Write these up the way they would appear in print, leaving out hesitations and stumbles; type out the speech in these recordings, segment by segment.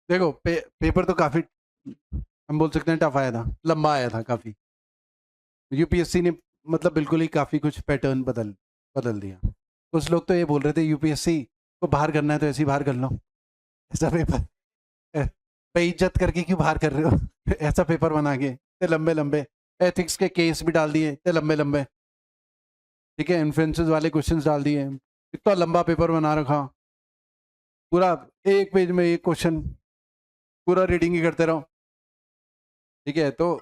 देखो पेपर तो काफी, हम बोल सकते हैं टफ आया था, लंबा आया था काफी। यूपीएससी ने मतलब बिल्कुल ही काफी कुछ पैटर्न बदल बदल दिया। कुछ लोग तो ये बोल रहे थे यूपीएससी को बाहर करना है तो ऐसे ही बाहर कर लो, ऐसा पेपर बेइज्जत करके क्यों बाहर कर रहे हो ऐसा पेपर बना के इतने लंबे लंबे, एथिक्स के केस भी डाल दिए इतने लंबे लंबे, ठीक है, इन्फ्लुएंसेस वाले क्वेश्चंस डाल दिए, इतना लंबा पेपर बना रखा, पूरा एक पेज में एक क्वेश्चन, पूरा रीडिंग ही करते रहो, ठीक है। तो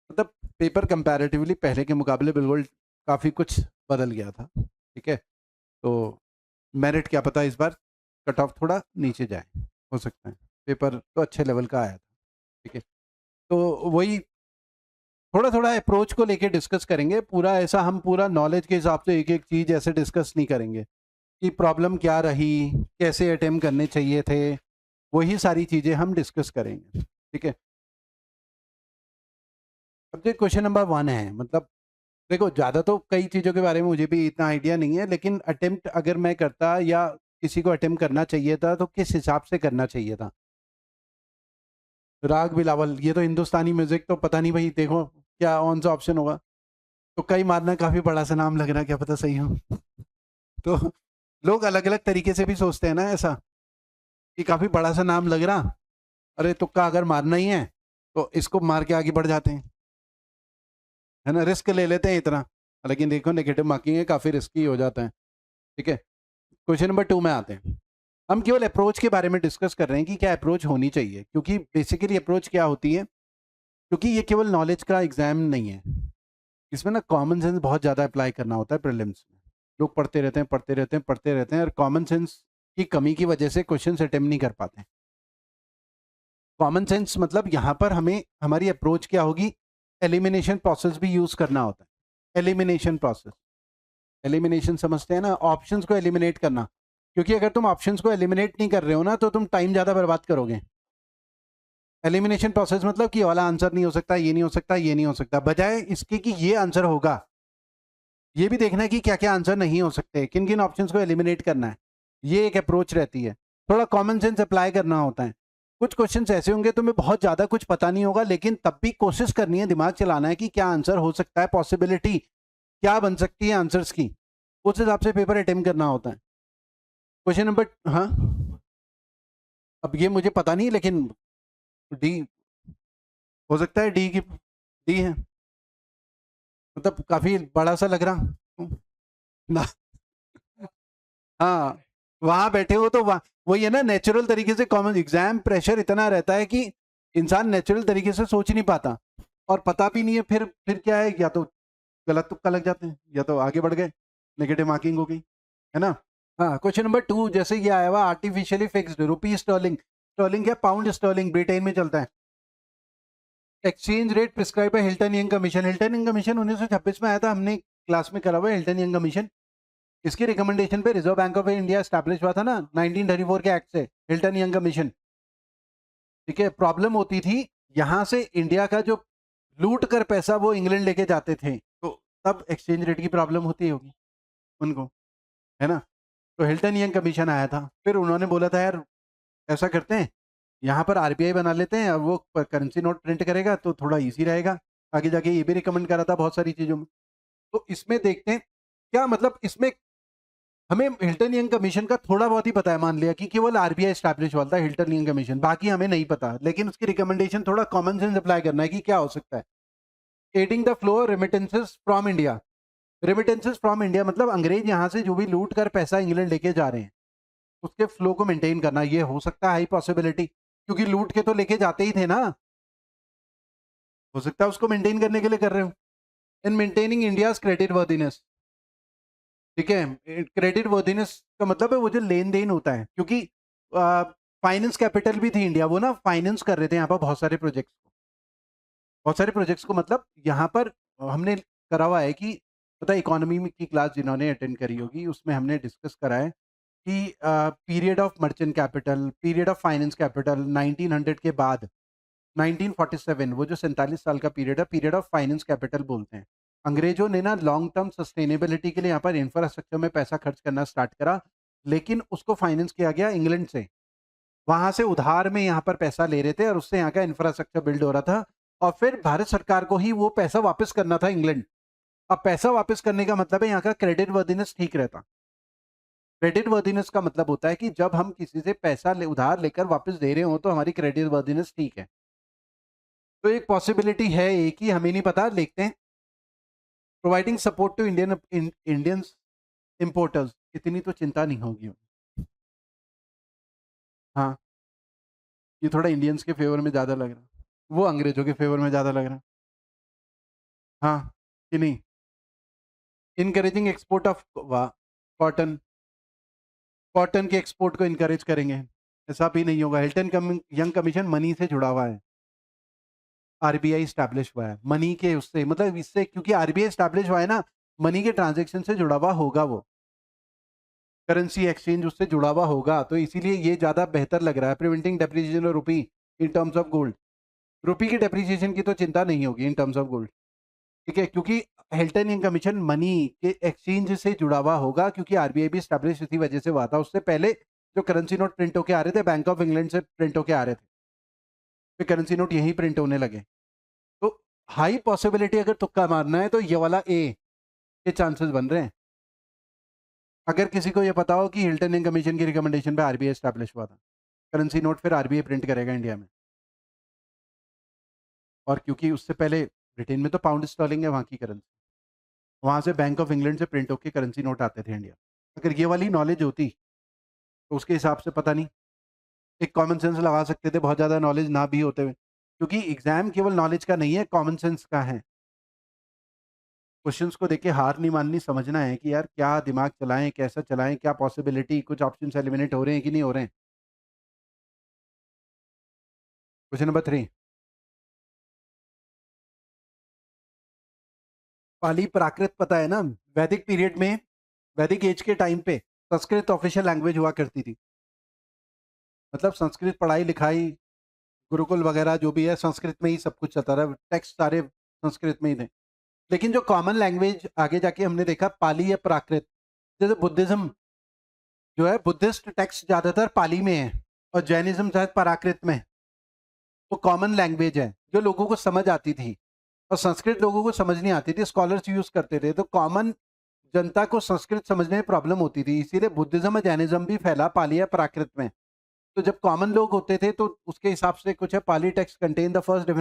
मतलब पेपर कंपैरेटिवली पहले के मुकाबले बिल्कुल काफ़ी कुछ बदल गया था, ठीक है। तो मेरिट क्या पता इस बार कट ऑफ थोड़ा नीचे जाए, हो सकता है। पेपर तो अच्छे लेवल का आया था, ठीक है। तो वही थोड़ा थोड़ा अप्रोच को लेके डिस्कस करेंगे, पूरा ऐसा हम पूरा नॉलेज के हिसाब से एक एक चीज़ ऐसे डिस्कस नहीं करेंगे कि प्रॉब्लम क्या रही, कैसे अटेम्प्ट करने चाहिए थे, वही सारी चीज़ें हम डिस्कस करेंगे, ठीक है। अब जो क्वेश्चन नंबर 1 है, मतलब देखो ज़्यादा तो कई चीज़ों के बारे में मुझे भी इतना आइडिया नहीं है, लेकिन अटेम्प्ट अगर मैं करता या किसी को अटेम्प्ट करना चाहिए था तो किस हिसाब से करना चाहिए था। राग बिलावल, ये तो हिंदुस्तानी म्यूजिक, तो पता नहीं भाई, देखो क्या कौन सा ऑप्शन होगा। तो कई मारना काफ़ी बड़ा सा नाम लग रहा है, क्या पता सही हो तो लोग अलग अलग तरीके से भी सोचते हैं ना ऐसा, कि काफ़ी बड़ा सा नाम लग रहा, अरे तुक्का अगर मारना ही है तो इसको मार के आगे बढ़ जाते हैं, है ना, रिस्क ले लेते हैं इतना। लेकिन देखो नेगेटिव मार्किंग है, काफ़ी रिस्की हो जाता है, ठीक है। क्वेश्चन नंबर 2 में आते हैं। हम केवल अप्रोच के बारे में डिस्कस कर रहे हैं कि क्या अप्रोच होनी चाहिए, क्योंकि बेसिकली अप्रोच क्या होती है, क्योंकि ये केवल नॉलेज का एग्जाम नहीं है, इसमें ना कॉमन सेंस बहुत ज़्यादा अप्लाई करना होता है प्रीलिम्स में। लोग पढ़ते रहते हैं पढ़ते रहते हैं पढ़ते रहते हैं, और कॉमन सेंस की कमी की वजह से क्वेश्चन अटेम्प्ट नहीं कर पाते। कॉमन सेंस मतलब यहाँ पर हमें हमारी अप्रोच क्या होगी, एलिमिनेशन प्रोसेस भी यूज़ करना होता है। एलिमिनेशन प्रोसेस, एलिमिनेशन समझते हैं ना, ऑप्शंस को एलिमिनेट करना, क्योंकि अगर तुम ऑप्शंस को एलिमिनेट नहीं कर रहे हो ना तो तुम टाइम ज़्यादा बर्बाद करोगे। एलिमिनेशन प्रोसेस मतलब कि ये वाला आंसर नहीं हो सकता, ये नहीं हो सकता, ये नहीं हो सकता, बजाय इसके कि ये आंसर होगा, ये भी देखना है कि क्या क्या आंसर नहीं हो सकते, किन किन ऑप्शंस को एलिमिनेट करना है। ये एक अप्रोच रहती है। थोड़ा कॉमन सेंस अप्लाई करना होता है। कुछ क्वेश्चंस ऐसे होंगे तुम्हें बहुत ज़्यादा कुछ पता नहीं होगा, लेकिन तब भी कोशिश करनी है, दिमाग चलाना है कि क्या आंसर हो सकता है, पॉसिबिलिटी क्या बन सकती है आंसर्स की, उस हिसाब से पेपर अटेम्प्ट करना होता है। क्वेश्चन नंबर, हाँ, अब ये मुझे पता नहीं, लेकिन डी हो सकता है, डी की डी है, मतलब काफी बड़ा सा लग रहा ना। हाँ, वहां बैठे हो तो वहाँ वही है ना, नेचुरल तरीके से कॉमन एग्जाम प्रेशर इतना रहता है कि इंसान नेचुरल तरीके से सोच नहीं पाता, और पता भी नहीं है, फिर क्या है, या तो गलत तुक्का लग जाते हैं या तो आगे बढ़ गए, नेगेटिव मार्किंग हो गई, है ना। हाँ, क्वेश्चन नंबर 2 जैसे ये आया हुआ, आर्टिफिशियली फिक्स्ड रुपी स्टर्लिंग, स्टर्लिंग क्या, पाउंड स्टर्लिंग ब्रिटेन में चलता है, exchange rate prescribe by Hilton young commission. Hilton young commission 1926 में आया था, हमने क्लास में करा हुआ है हिल्टन यंग कमीशन। इसकी रिकमेंडेशन पे reserve bank of India establish हुआ था ना 1934 के एक्ट से, हिल्टन यंग कमीशन, ठीक है। प्रॉब्लम होती थी यहाँ से इंडिया का जो लूट कर पैसा वो इंग्लैंड लेके जाते थे, तो तब एक्सचेंज रेट की प्रॉब्लम होती होगी उनको, है ना। तो हिल्टन यंग कमीशन आया था, फिर उन्होंने बोला था यार ऐसा करते हैं, यहाँ पर आरबीआई बना लेते हैं और वो करेंसी नोट प्रिंट करेगा तो थोड़ा इजी रहेगा, आगे जाके ये भी रिकमेंड करा था बहुत सारी चीज़ों में। तो इसमें देखते हैं क्या मतलब, इसमें हमें हिल्टन यंग कमीशन का थोड़ा बहुत ही पता है, मान लिया कि केवल आरबीआई स्टैब्लिश हुआ था हिल्टन यंग कमीशन, बाकी हमें नहीं पता, लेकिन उसकी रिकमेंडेशन थोड़ा कॉमन सेंस अप्लाई करना है कि क्या हो सकता है। Adding the flow remittances from India, remittances from India मतलब अंग्रेज यहाँ से जो भी लूट कर पैसा इंग्लैंड लेके जा रहे हैं उसके फ्लो को मेंटेन करना, ये हो सकता है हाई पॉसिबिलिटी, क्योंकि लूट के तो लेके जाते ही थे ना, हो सकता है उसको मेंटेन करने के लिए कर रहे हो। In maintaining India's credit worthiness, ठीक है, क्रेडिट वर्दीनेस का मतलब है वो जो लेन देन होता है, क्योंकि फाइनेंस कैपिटल भी थी इंडिया, वो ना फाइनेंस कर रहे थे यहाँ पर बहुत सारे प्रोजेक्ट्स को, बहुत सारे प्रोजेक्ट्स को, मतलब यहाँ पर हमने करा हुआ है कि पता है, इकोनॉमी की क्लास जिन्होंने अटेंड करी होगी उसमें हमने डिस्कस करा है कि period of merchant capital, period of finance capital 1900 के बाद 1947, वो जो 47 साल का पीरियड है, पीरियड ऑफ फाइनेंस कैपिटल बोलते हैं। अंग्रेजों ने ना लॉन्ग टर्म सस्टेनेबिलिटी के लिए यहाँ पर इंफ्रास्ट्रक्चर में पैसा खर्च करना स्टार्ट करा, लेकिन उसको फाइनेंस किया गया इंग्लैंड से, वहां से उधार में यहाँ पर पैसा ले रहे थे और उससे यहाँ का इंफ्रास्ट्रक्चर बिल्ड हो रहा था, और फिर भारत सरकार को ही वो पैसा वापस करना था इंग्लैंड। अब पैसा वापस करने का मतलब है यहाँ का क्रेडिट वर्दिनेस ठीक रहता। क्रेडिट वर्दिनेस का मतलब होता है कि जब हम किसी से पैसा उधार लेकर वापस दे रहे हो तो हमारी क्रेडिट वर्दिनेस ठीक है। तो एक पॉसिबिलिटी है, एक ही, हमें नहीं पता, देखते हैं। Providing support to Indian importers, इतनी तो चिंता नहीं होगी। हाँ, ये थोड़ा इंडियंस के फेवर में ज़्यादा लग रहा, वो अंग्रेजों के फेवर में ज़्यादा लग रहा। हाँ कि नहीं? Encouraging export of cotton, cotton के एक्सपोर्ट को इनकरेज करेंगे, ऐसा भी नहीं होगा। हिल्टन यंग कमीशन मनी से जुड़ा हुआ है, आरबीआई स्टैब्लिश हुआ है मनी के उससे, मतलब इससे, क्योंकि आरबीआई स्टैब्लिश हुआ है ना, मनी के ट्रांजेक्शन से जुड़ा हुआ होगा, वो करेंसी एक्सचेंज उससे जुड़ा हुआ होगा, तो इसीलिए ये ज़्यादा बेहतर लग रहा है। Preventing depreciation of rupee in terms of gold, rupee की डेप्रिसिएशन की तो चिंता नहीं होगी इन टर्म्स ऑफ गोल्ड, ठीक है, क्योंकि हिल्टन यंग कमीशन मनी के एक्सचेंज से जुड़ा हुआ होगा, क्योंकि आरबीआई भी स्टैब्लिश इसी वजह से हुआ था। उससे पहले जो करेंसी नोट प्रिंट होके आ रहे थे, बैंक ऑफ इंग्लैंड से प्रिंट होके आ रहे थे, फिर करेंसी नोट यहीं प्रिंट होने लगे। तो हाई पॉसिबिलिटी, अगर तुक्का मारना है तो ये वाला ए के चांसेस बन रहे हैं। अगर किसी को ये पता हो कि हिल्टन एंड कमीशन की रिकमेंडेशन पे आरबीआई स्टैब्लिश हुआ था, करेंसी नोट फिर आरबीआई प्रिंट करेगा इंडिया में, और क्योंकि उससे पहले ब्रिटेन में तो पाउंड स्टर्लिंग है वहाँ की करेंसी, वहाँ से बैंक ऑफ इंग्लैंड से प्रिंट होकर करेंसी नोट आते थे इंडिया। अगर ये वाली नॉलेज होती तो उसके हिसाब से पता नहीं, एक कॉमन सेंस लगा सकते थे, बहुत ज़्यादा नॉलेज ना भी होते हुए, क्योंकि एग्जाम केवल नॉलेज का नहीं है, कॉमन सेंस का है। क्वेश्चंस को देख के हार नहीं माननी, समझना है कि यार क्या दिमाग चलाएं, कैसा चलाएं, क्या पॉसिबिलिटी, कुछ ऑप्शंस एलिमिनेट हो रहे हैं कि नहीं हो रहे हैं। क्वेश्चन नंबर 3, पाली प्राकृत पता है ना, वैदिक पीरियड में, वैदिक एज के टाइम पे संस्कृत ऑफिशियल लैंग्वेज हुआ करती थी, मतलब संस्कृत पढ़ाई लिखाई, गुरुकुल वगैरह जो भी है, संस्कृत में ही सब कुछ चलता रहा, टेक्स्ट सारे संस्कृत में ही थे। लेकिन जो कॉमन लैंग्वेज आगे जाके हमने देखा पाली या प्राकृत, जैसे बुद्धिज्म जो है, बुद्धिस्ट टेक्स्ट ज्यादातर पाली में है, और जैनिज्म शायद प्राकृत में। वो कॉमन लैंग्वेज है जो लोगों को समझ आती थी, और संस्कृत लोगों को समझ नहीं आती थी, स्कॉलर्स यूज करते थे, तो कॉमन जनता को संस्कृत समझने में प्रॉब्लम होती थी, इसीलिए बुद्धिज्म और जैनिज्म भी फैला पाली या प्राकृत में। तो जब कॉमन लोग होते थे तो उसके हिसाब से कुछ है, Pali text contain the first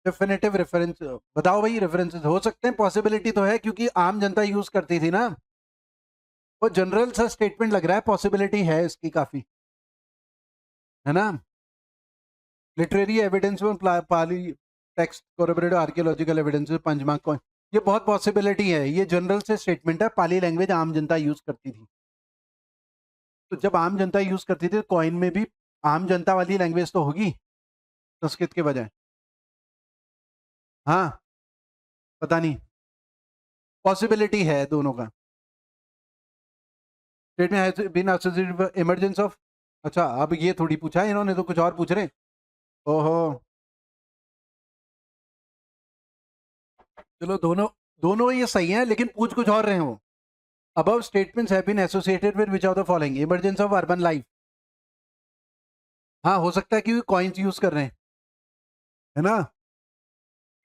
definitive reference. बताओ भाई, रेफरेंसेस हो सकते हैं, पॉसिबिलिटी तो है, क्योंकि आम जनता यूज करती थी ना, वो जनरल सा स्टेटमेंट लग रहा है, पॉसिबिलिटी है इसकी काफी, है ना। लिटरेरी एविडेंस में Pali text corroborative archaeological evidence, punchmark coin, ये बहुत पॉसिबिलिटी है, ये जनरल से स्टेटमेंट है, पाली लैंग्वेज आम जनता यूज करती थी। तो जब आम जनता यूज करती थी, कॉइन में भी आम जनता वाली लैंग्वेज तो होगी संस्कृत के बजाय। हाँ, पता नहीं, पॉसिबिलिटी है दोनों का। स्टेट में has been associated emergence of, अच्छा अब ये थोड़ी पूछा है इन्होंने, तो कुछ और पूछ रहे। ओहो, चलो दोनों, दोनों ये सही है, लेकिन पूछ कुछ और रहे हैं वो। Above statements have been associated with which of the following, emergence of urban life, हाँ हो सकता है कि कॉइन्स यूज कर रहे हैं, है ना।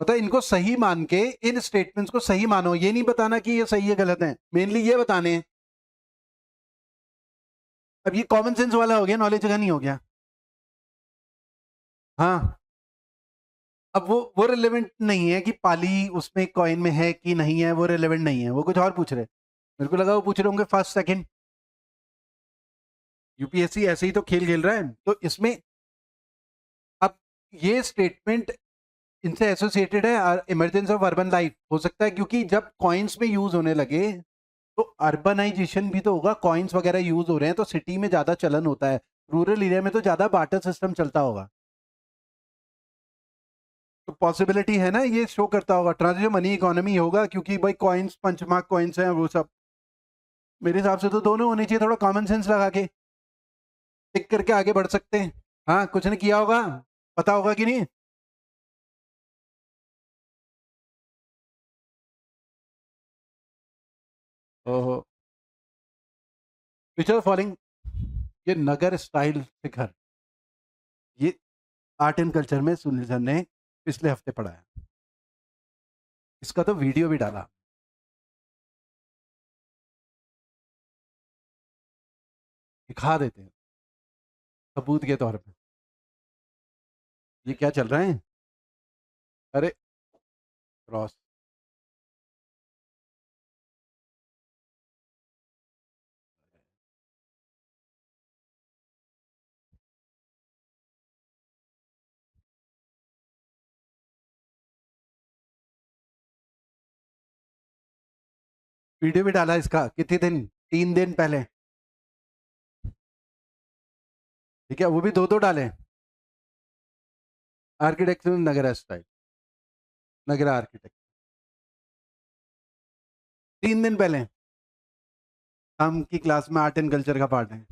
पता है, इनको सही मान के, इन स्टेटमेंट्स को सही मानो, ये नहीं बताना कि ये सही है गलत है, मेनली ये बताने हैं। अब ये कॉमन सेंस वाला हो गया, नॉलेज का नहीं हो गया। हाँ, अब वो रिलेवेंट नहीं है कि पाली उसमें कॉइन में है कि नहीं है, वो रिलेवेंट नहीं है, वो कुछ और पूछ रहे। मेरे को लगा वो पूछ रहे होंगे फर्स्ट सेकंड। यूपीएससी ऐसे ही तो खेल खेल रहा है, तो इसमें अब ये स्टेटमेंट इनसे एसोसिएटेड है, इमरजेंस ऑफ अर्बन लाइफ हो सकता है, क्योंकि जब कॉइन्स में यूज होने लगे तो अर्बनाइजेशन भी तो होगा, कॉइन्स वगैरह यूज हो रहे हैं तो सिटी में ज्यादा चलन होता है, रूरल एरिया में तो ज्यादा बार्टर सिस्टम चलता होगा। तो पॉसिबिलिटी है ना, ये शो करता होगा ट्रांजिशन मनी इकोनॉमी होगा, क्योंकि भाई कॉइन्स, पंचमार्क कॉइन्स हैं वो सब। मेरे हिसाब से तो दोनों होने चाहिए, थोड़ा कॉमन सेंस लगा के टिक करके आगे बढ़ सकते हैं। हाँ, कुछ ने किया होगा, पता होगा कि नहीं। ओहो, पिक्चर फॉलोइंग, ये नगर स्टाइल शिखर, ये आर्ट एंड कल्चर में सुनील सर ने पिछले हफ्ते पढ़ाया, इसका तो वीडियो भी डाला। दिखा देते हैं सबूत के तौर पे। ये क्या चल रहा है? अरे क्रॉस, वीडियो भी डाला इसका, कितने दिन, 3 दिन पहले। ठीक है, वो भी दो दो डाले। आर्किटेक्चर नगरा स्टाइल, नगरा आर्किटेक्ट, 3 दिन पहले हम की क्लास में आर्ट एंड कल्चर का पार्ट है।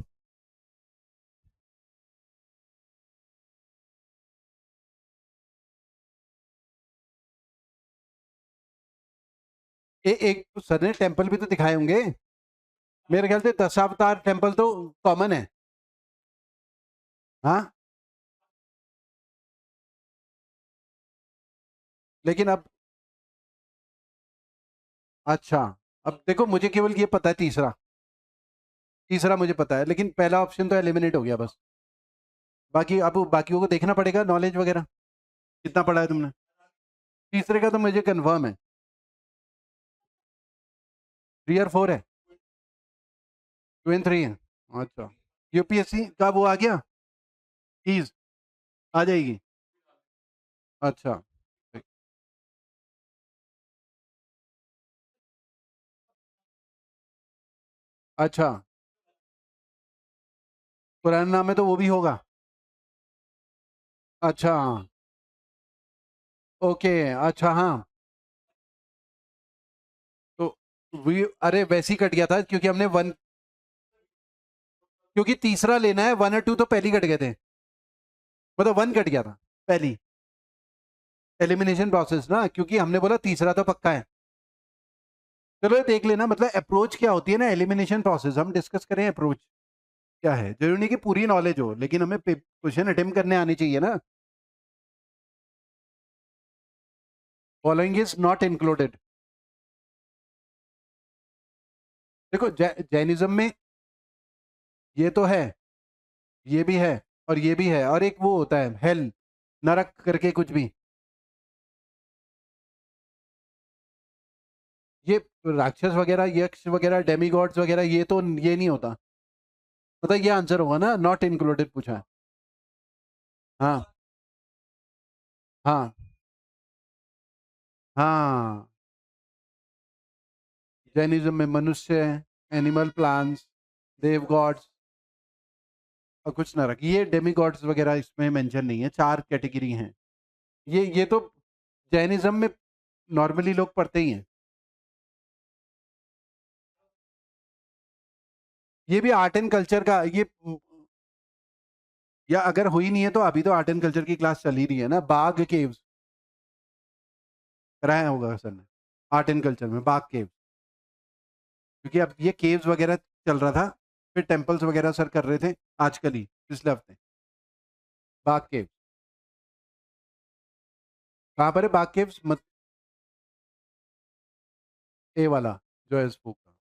एक सर ने टेम्पल भी तो दिखाए होंगे, मेरे ख्याल से दशावतार टेम्पल तो कॉमन है। हाँ, लेकिन अब अच्छा, अब देखो मुझे केवल ये पता है, तीसरा तीसरा मुझे पता है, लेकिन पहला ऑप्शन तो एलिमिनेट हो गया बस। बाकी अब बाकियों को देखना पड़ेगा नॉलेज वगैरह कितना पढ़ा है तुमने। तीसरे का तो मुझे कंफर्म है, 3 और 4 है, 2 और 3 है। अच्छा, यूपीएससी का वो आ गया, कीज आ जाएगी। अच्छा, ठीक। अच्छा, पुराना नाम है तो वो भी होगा। अच्छा, ओके, अच्छा हाँ, तो वी अरे वैसे ही कट गया था क्योंकि हमने वन, क्योंकि तीसरा लेना है, 1 और 2 तो पहले ही कट गए थे, मतलब 1 कट गया था पहली, एलिमिनेशन प्रोसेस ना, क्योंकि हमने बोला तीसरा तो पक्का है। चलो ये देख लेना, मतलब अप्रोच क्या होती है ना, एलिमिनेशन प्रोसेस हम डिस्कस करें, अप्रोच क्या है, जरूरी नहीं कि पूरी नॉलेज हो, लेकिन हमें क्वेश्चन अटेम्प्ट करने आनी चाहिए ना। Following is not included. देखो जैनिज्म में ये तो है, ये भी है, और ये भी है, और एक वो होता है हेल, नरक करके कुछ भी, ये राक्षस वगैरह, यक्ष वगैरह, डेमीगॉड्स वगैरह, ये तो ये नहीं होता। मतलब ये आंसर होगा ना, नॉट इंक्लूडेड पूछा है। हाँ हाँ हाँ, जैनिज्म में मनुष्य, एनिमल, प्लांट्स, देव गॉड्स, और कुछ नरक, ये डेमीगॉड्स वगैरह इसमें मेंशन नहीं है, 4 कैटेगरी हैं। ये तो जैनिज्म में नॉर्मली लोग पढ़ते ही हैं। ये भी आर्ट एंड कल्चर का ये, या अगर हुई नहीं है तो अभी तो आर्ट एंड कल्चर की क्लास चल ही रही है ना, बाग केव्स कराया होगा सर ने, आर्ट एंड कल्चर में बाग केव्स, क्योंकि अब ये केव्स वगैरह चल रहा था, फिर टेम्पल्स वगैरह सर कर रहे थे आजकल ही, पिछले हफ्ते। बाग केव्स कहाँ पर है, बाग केव्स मत, ए वाला जो है स्पूक का,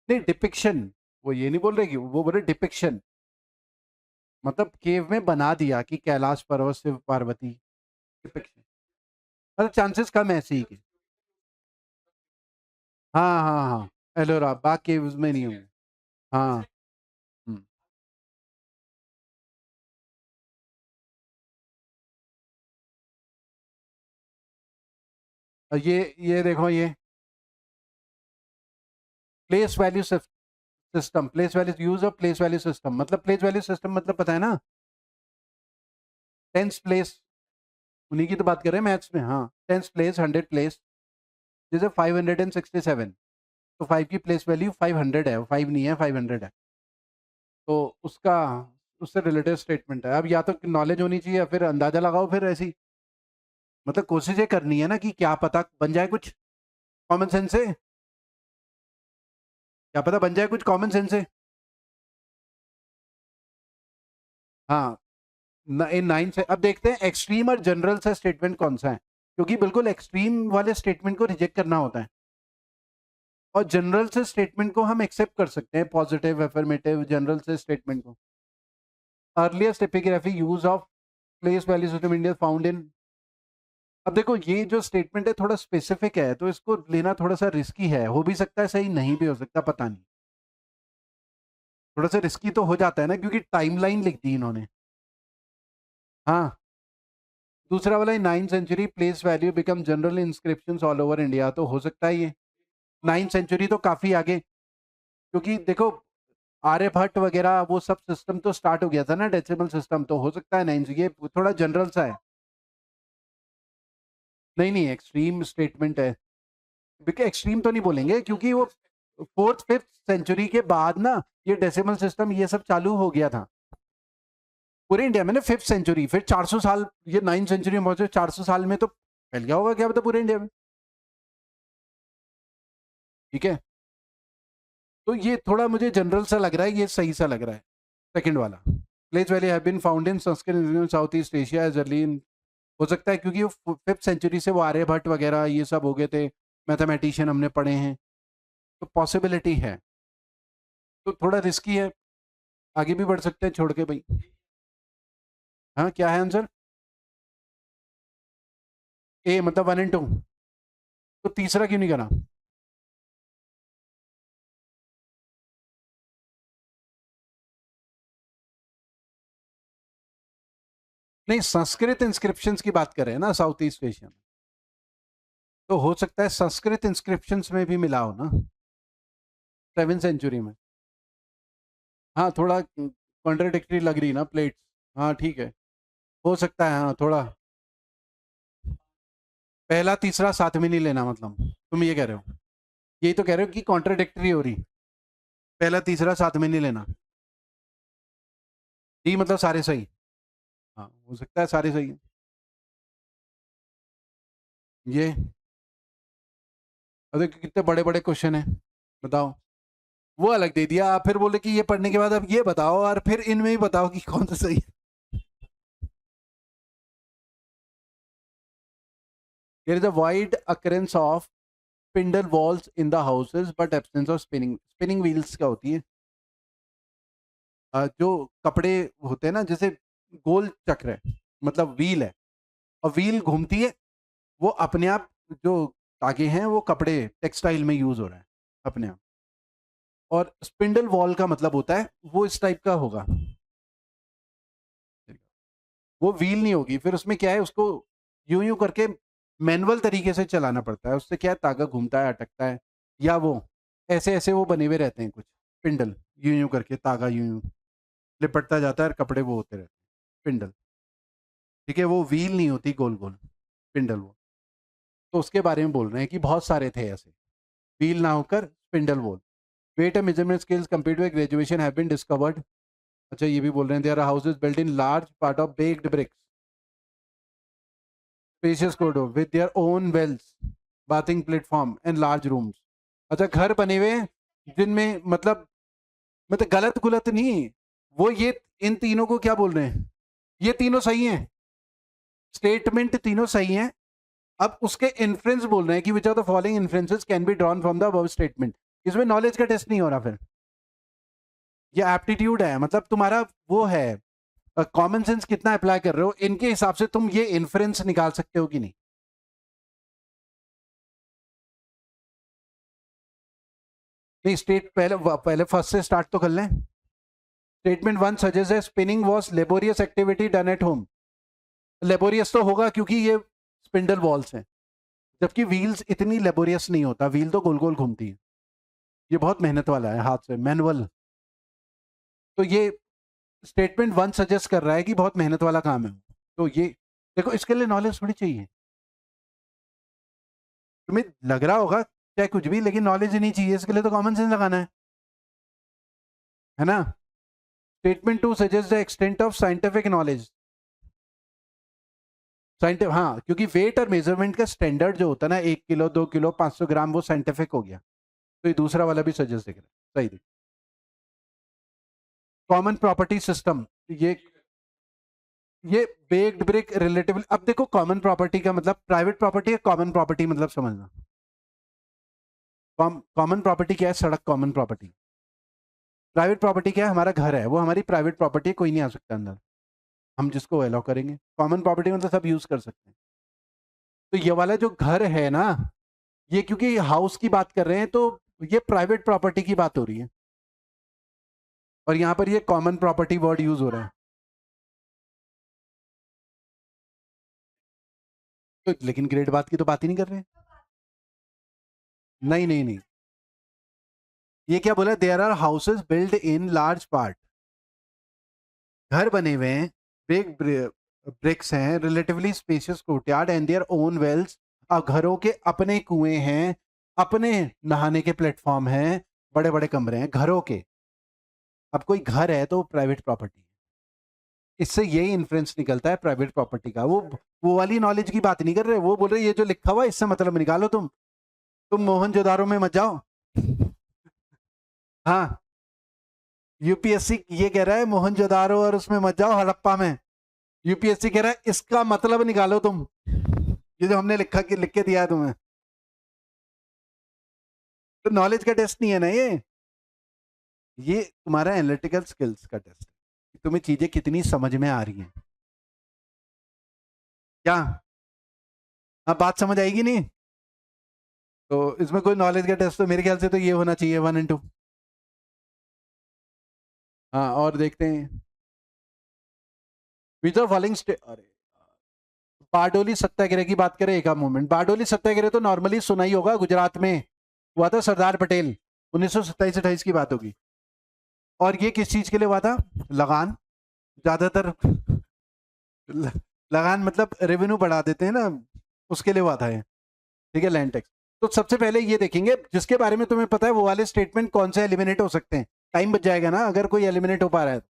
नहीं डिपिक्शन, वो ये नहीं बोल रहे कि वो बोल रहे डिपिक्शन, मतलब केव में बना दिया कि कैलाश पर्वत शिव पार्वती, डिपिक्शन, मतलब चांसेस कम है ऐसे ही के। हाँ हाँ हाँ, एलोरा बाग केव्स में नहीं होंगे। हाँ, हम्म। और ये देखो, ये place value system, place value, use of place value system, मतलब प्लेस वैल्यू सिस्टम मतलब पता है ना, टेंस प्लेस, उन्हीं की तो बात कर रहे हैं मैथ्स में। हाँ, टेंस प्लेस, 100 प्लेस, जैसे 567, तो 5 की प्लेस वैल्यू 500 है, वो 5 नहीं है, 500 है, तो उसका, उससे रिलेटेड स्टेटमेंट है। अब या तो नॉलेज होनी चाहिए या फिर अंदाजा लगाओ फिर ऐसी, मतलब कोशिश ये करनी है ना कि क्या पता बन जाए कुछ कॉमन सेंस से, क्या पता बन जाए कुछ कॉमन सेंस से। हाँ, इन नाइन से अब देखते हैं एक्सट्रीम और जनरल से स्टेटमेंट कौन सा है, क्योंकि बिल्कुल एक्सट्रीम वाले स्टेटमेंट को रिजेक्ट करना होता है और जनरल से स्टेटमेंट को हम एक्सेप्ट कर सकते हैं, पॉजिटिव अफर्मेटिव जनरल से स्टेटमेंट को। Earliest epigraphy use of place value system India found in. अब देखो ये जो स्टेटमेंट है थोड़ा स्पेसिफिक है तो इसको लेना थोड़ा सा रिस्की है, हो भी सकता है सही, नहीं भी हो सकता, पता नहीं। थोड़ा सा रिस्की तो हो जाता है ना क्योंकि टाइमलाइन लिख दी इन्होंने। हाँ, दूसरा वाला 9th century place value become general inscriptions all over India, तो हो सकता है ये 9th century तो काफी आगे, क्योंकि देखो आर्यभट्ट वगैरह वो सब सिस्टम तो स्टार्ट हो गया था ना, डेसिमल सिस्टम, तो हो सकता है नाइन, ये थोड़ा जनरल सा है। नहीं नहीं, एक्सट्रीम स्टेटमेंट है, क्योंकि एक्सट्रीम तो नहीं बोलेंगे क्योंकि वो 4th 5th सेंचुरी के बाद ना ये डेसिमल सिस्टम ये सब चालू हो गया था पूरे इंडिया में ना, 5th सेंचुरी, फिर 400 साल ये 9th सेंचुरी में पहुंचे, 400 साल में तो फैल गया होगा क्या पता पूरे इंडिया में। ठीक है, तो ये थोड़ा मुझे जनरल सा लग रहा है, ये सही सा लग रहा है सेकंड वाला। Place valley have been found in Sanskrit south east Asia as early in, हो सकता है क्योंकि वो 5th सेंचुरी से वो आर्यभट्ट वगैरह ये सब हो गए थे, मैथमेटिशियन हमने पढ़े हैं, तो पॉसिबिलिटी है, तो थोड़ा रिस्की है, आगे भी बढ़ सकते हैं छोड़ के भाई। हाँ, क्या है आंसर? ए मतलब 1 and 2, तो तीसरा क्यों नहीं करा? नहीं, संस्कृत इंस्क्रिप्शंस की बात कर रहे हैं ना साउथ ईस्ट एशिया में, तो हो सकता है संस्कृत इंस्क्रिप्शंस में भी मिला हो ना 7th सेंचुरी में। हाँ, थोड़ा कॉन्ट्राडिक्टरी लग रही ना प्लेट्स। हाँ ठीक है, हो सकता है, हाँ थोड़ा। पहला तीसरा साथ में नहीं लेना, मतलब तुम ये कह रहे हो, यही तो कह रहे हो कि कॉन्ट्राडिक्टरी हो रही, पहला तीसरा साथ में नहीं लेना। डी मतलब सारे सही। हाँ, हो सकता है सारे सही है। ये अरे कितने बड़े बड़े क्वेश्चन है, बताओ। वो अलग दे दिया, आप फिर बोले कि ये पढ़ने के बाद अब ये बताओ और फिर इनमें ही बताओ कि कौन सा सही है। There is a wide occurrence of spindle walls in the houses but absence of spinning. Spinning wheels क्या होती है? जो कपड़े होते हैं ना, जैसे गोल चक्र है, मतलब व्हील है, और व्हील घूमती है, वो अपने आप जो धागे हैं वो कपड़े टेक्सटाइल में यूज हो रहा है अपने आप। और स्पिंडल वॉल का मतलब होता है वो इस टाइप का होगा, वो व्हील नहीं होगी, फिर उसमें क्या है, उसको यूं यूं करके मैनुअल तरीके से चलाना पड़ता है, उससे क्या है तागा घूमता है, अटकता है, या वो ऐसे ऐसे वो बने हुए रहते हैं कुछ स्पिंडल, यूं यूं करके तागा यूं यूं लिपटता जाता है और कपड़े वो होते रहते हैं स्पिंडल। ठीक है, वो व्हील नहीं होती गोल गोल, स्पिंडल वो, तो उसके बारे में बोल रहे हैं कि बहुत सारे थे ऐसे, व्हील ना होकर spindle wall. Weight and measurement skills complete with graduation have been discovered. अच्छा, ये भी बोल रहे हैं there are houses built in large part of baked bricks, spacious corridor with their own wells, bathing platform and large rooms. अच्छा, घर बने हुए हैं जिनमें मतलब गलत गुलत नहीं, वो ये इन तीनों को क्या बोल रहे हैं, ये तीनों सही हैं, स्टेटमेंट तीनों सही हैं। अब उसके इन्फ्रेंस बोल रहे हैं कि which are the following inferences can be drawn from the above statement. इसमें नॉलेज का टेस्ट नहीं हो रहा, फिर ये एप्टीट्यूड है, मतलब तुम्हारा वो है कॉमन सेंस कितना अप्लाई कर रहे हो, इनके हिसाब से तुम ये इन्फ्रेंस निकाल सकते हो कि नहीं। नहीं, स्टेट पहले पहले फर्स्ट से स्टार्ट तो कर लें। स्टेटमेंट 1 सजेस्ट है spinning was laborious activity done at home. Laborious तो होगा क्योंकि ये स्पिंडल वॉल्स हैं, जबकि व्हील्स इतनी लेबोरियस नहीं होता, व्हील तो गोल गोल घूमती है, ये बहुत मेहनत वाला है, हाथ से मैनुअल। तो ये स्टेटमेंट 1 सजेस्ट कर रहा है कि बहुत मेहनत वाला काम है, तो ये देखो इसके लिए नॉलेज थोड़ी चाहिए, तुम्हें लग रहा होगा चाहे कुछ भी, लेकिन नॉलेज ही नहीं चाहिए, इसके लिए तो कॉमन सेंस लगाना है ना। Statement 2 suggest the extent of scientific knowledge. Scientific, हाँ, क्योंकि वेट और मेजरमेंट का स्टैंडर्ड जो होता है ना, 1 किलो 2 किलो 500 ग्राम, वो साइंटिफिक हो गया। तो ये दूसरा वाला भी सजेस्ट दिख रहा है, सही। कॉमन प्रॉपर्टी सिस्टम, ये बेग्ड ब्रिक रिलेटिवली, अब देखो कॉमन प्रॉपर्टी का मतलब प्राइवेट प्रॉपर्टी है, कॉमन प्रॉपर्टी मतलब समझना। कॉमन प्रॉपर्टी क्या है? सड़क कॉमन प्रॉपर्टी। प्राइवेट प्रॉपर्टी क्या है? हमारा घर है, वो हमारी प्राइवेट प्रॉपर्टी है, कोई नहीं आ सकता अंदर, हम जिसको अलाउ करेंगे। कॉमन प्रॉपर्टी मतलब सब यूज कर सकते हैं। तो ये वाला जो घर है ना, ये क्योंकि हाउस की बात कर रहे हैं, तो ये प्राइवेट प्रॉपर्टी की बात हो रही है, और यहां पर ये कॉमन प्रॉपर्टी वर्ड यूज हो रहा है। तो लेकिन ग्रेड बात की तो बात ही नहीं कर रहे हैं। नहीं नहीं नहीं, ये क्या बोला? There are houses build in large part, घर बने हुए हैं, बिग ब्रिक्स हैं, relatively spacious courtyard and their own wells. अब घरों के अपने कुएं हैं, अपने नहाने के प्लेटफॉर्म हैं, बड़े बड़े कमरे हैं घरों के। अब कोई घर है तो प्राइवेट प्रॉपर्टी है, इससे यही इन्फ्लुएंस निकलता है प्राइवेट प्रॉपर्टी का। वो वाली नॉलेज की बात नहीं कर रहे, वो बोल रहे ये जो लिखा हुआ है इससे मतलब निकालो तुम मोहनजोदारो में मत जाओ। हाँ, यूपीएससी ये कह रहा है मोहनजोदारो और उसमें मत जाओ, हड़प्पा में। यूपीएससी कह रहा है इसका मतलब निकालो तुम, ये जो हमने लिख के दिया है तुम्हें। तो नॉलेज का टेस्ट नहीं है ना ये तुम्हारा एनालिटिकल स्किल्स का टेस्ट है, तुम्हें चीजें कितनी समझ में आ रही हैं। क्या? हाँ, बात समझ आएगी नहीं? तो इसमें कोई नॉलेज का टेस्ट तो मेरे ख्याल से तो ये होना चाहिए 1 and 2। हाँ, और देखते हैं। विच ऑफ फॉलोइंग अरे, बारडोली सत्याग्रह की बात करें, एक मोमेंट। बारडोली सत्याग्रह तो नॉर्मली सुना ही होगा, गुजरात में हुआ था, सरदार पटेल, 1927-28 की बात होगी। और ये किस चीज के लिए हुआ था? लगान, ज्यादातर लगान मतलब रेवेन्यू बढ़ा देते हैं ना, उसके लिए हुआ था ये। ठीक है, लैंड टैक्स। तो सबसे पहले ये देखेंगे जिसके बारे में तुम्हें पता है वो वाले स्टेटमेंट कौन से एलिमिनेट हो सकते हैं। टाइम बच जाएगा ना अगर कोई एलिमिनेट हो पा रहा है तो।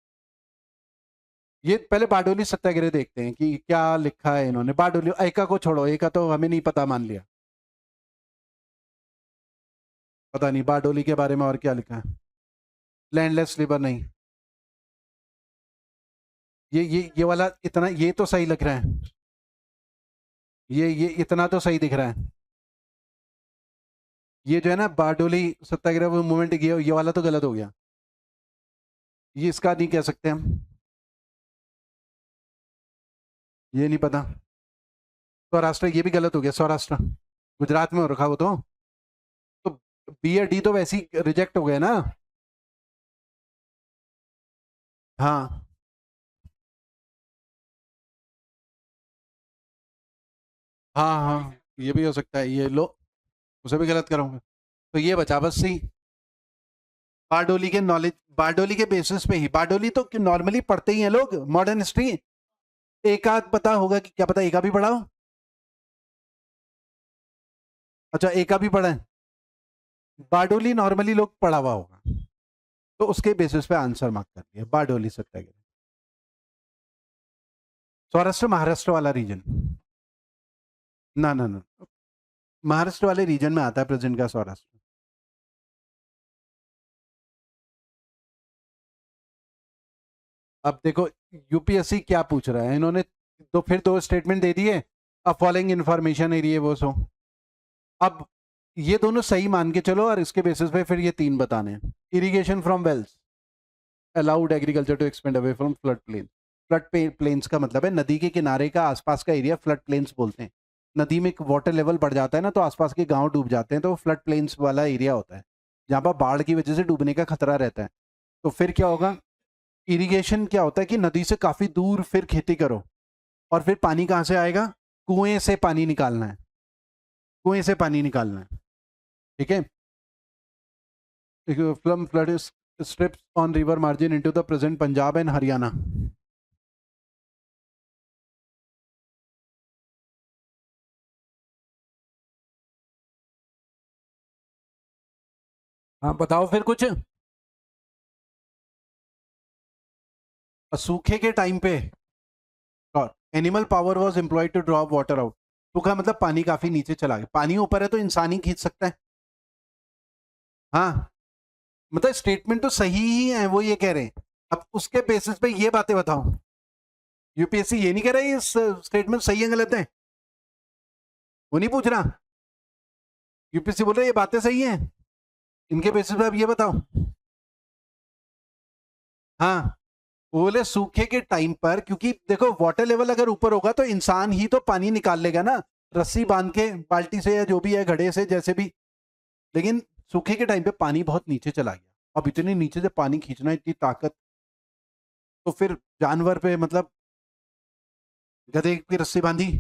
ये पहले बारडोली सत्याग्रह देखते हैं कि क्या लिखा है इन्होंने। बारडोली, एका को छोड़ो, एका तो हमें नहीं पता, मान लिया, पता नहीं बारडोली के बारे में और क्या लिखा है। लैंडलेस लेबर नहीं, ये वाला इतना, ये तो सही लग रहा है, ये इतना तो सही दिख रहा है। ये जो है ना बारडोली सत्याग्रह मूवमेंट, ये वाला तो गलत हो गया, ये इसका नहीं कह सकते हम, ये नहीं पता। सौराष्ट्र, ये भी गलत हो गया, सौराष्ट्र गुजरात में हो रखा वो तो बी या डी तो वैसे ही रिजेक्ट हो गए ना। हाँ हाँ हाँ, ये भी हो सकता है, ये लो, उसे भी गलत करूंगा। तो ये बचा बस सी। बारडोली के नॉलेज, बारडोली के बेसिस पे ही, बारडोली तो नॉर्मली पढ़ते ही हैं लोग मॉडर्न हिस्ट्री। एक आध पता होगा कि क्या पता, एका भी पढ़ा हो। अच्छा, एका भी पढ़ा है। बारडोली नॉर्मली लोग पढ़ा हुआ होगा, तो उसके बेसिस पे आंसर मार्क कर दिया, बारडोली सत्याग्रह। सौराष्ट्र महाराष्ट्र वाला रीजन, ना, महाराष्ट्र वाले रीजन में आता है प्रेजेंट का सौराष्ट्र। अब देखो यूपीएससी क्या पूछ रहा है, इन्होंने तो फिर दो स्टेटमेंट दे दिए, अब फॉलोइंग इंफॉर्मेशन एरिया वो सो। अब ये दोनों सही मान के चलो, और इसके बेसिस पे फिर ये तीन बताने हैं। Irrigation from wells allowed agriculture to expand away from flood plain. Flood plains का मतलब है नदी के किनारे का आसपास का एरिया, फ्लड प्लेन्स बोलते हैं। नदी में वाटर लेवल बढ़ जाता है ना, तो आसपास के गांव डूब जाते हैं, तो फ्लड प्लेन्स वाला एरिया होता है, जहाँ पर बाढ़ की वजह से डूबने का खतरा रहता है। तो फिर क्या होगा? इरिगेशन क्या होता है कि नदी से काफी दूर फिर खेती करो, और फिर पानी कहाँ से आएगा? कुएं से पानी निकालना है, कुएं से पानी निकालना है। ठीक है, फ्लम flood strips on river margin into the present Punjab and Haryana. हाँ, बताओ फिर कुछ। और सूखे के टाइम पे, और animal power was employed to drop water out. तो क्या मतलब पानी काफी नीचे चला गया, पानी ऊपर है तो इंसान ही खींच सकता है। हाँ, मतलब स्टेटमेंट तो सही ही है, वो ये कह रहे हैं। अब उसके बेसिस पे ये बातें बताओ। यूपीएससी ये नहीं कह रहा है इस स्टेटमेंट सही है गलत है, वो नहीं पूछ रहा। यूपीएससी बोल रहा है ये बातें सही हैं, इनके बेसिस पे अब ये बताओ। हाँ, वो बोले सूखे के टाइम पर, क्योंकि देखो वाटर लेवल अगर ऊपर होगा तो इंसान ही तो पानी निकाल लेगा ना, रस्सी बांध के बाल्टी से या जो भी है घड़े से जैसे भी। लेकिन सूखे के टाइम पे पानी बहुत नीचे चला गया, अब इतने नीचे से पानी खींचना, इतनी ताकत, तो फिर जानवर पे मतलब गधे की रस्सी बांधी,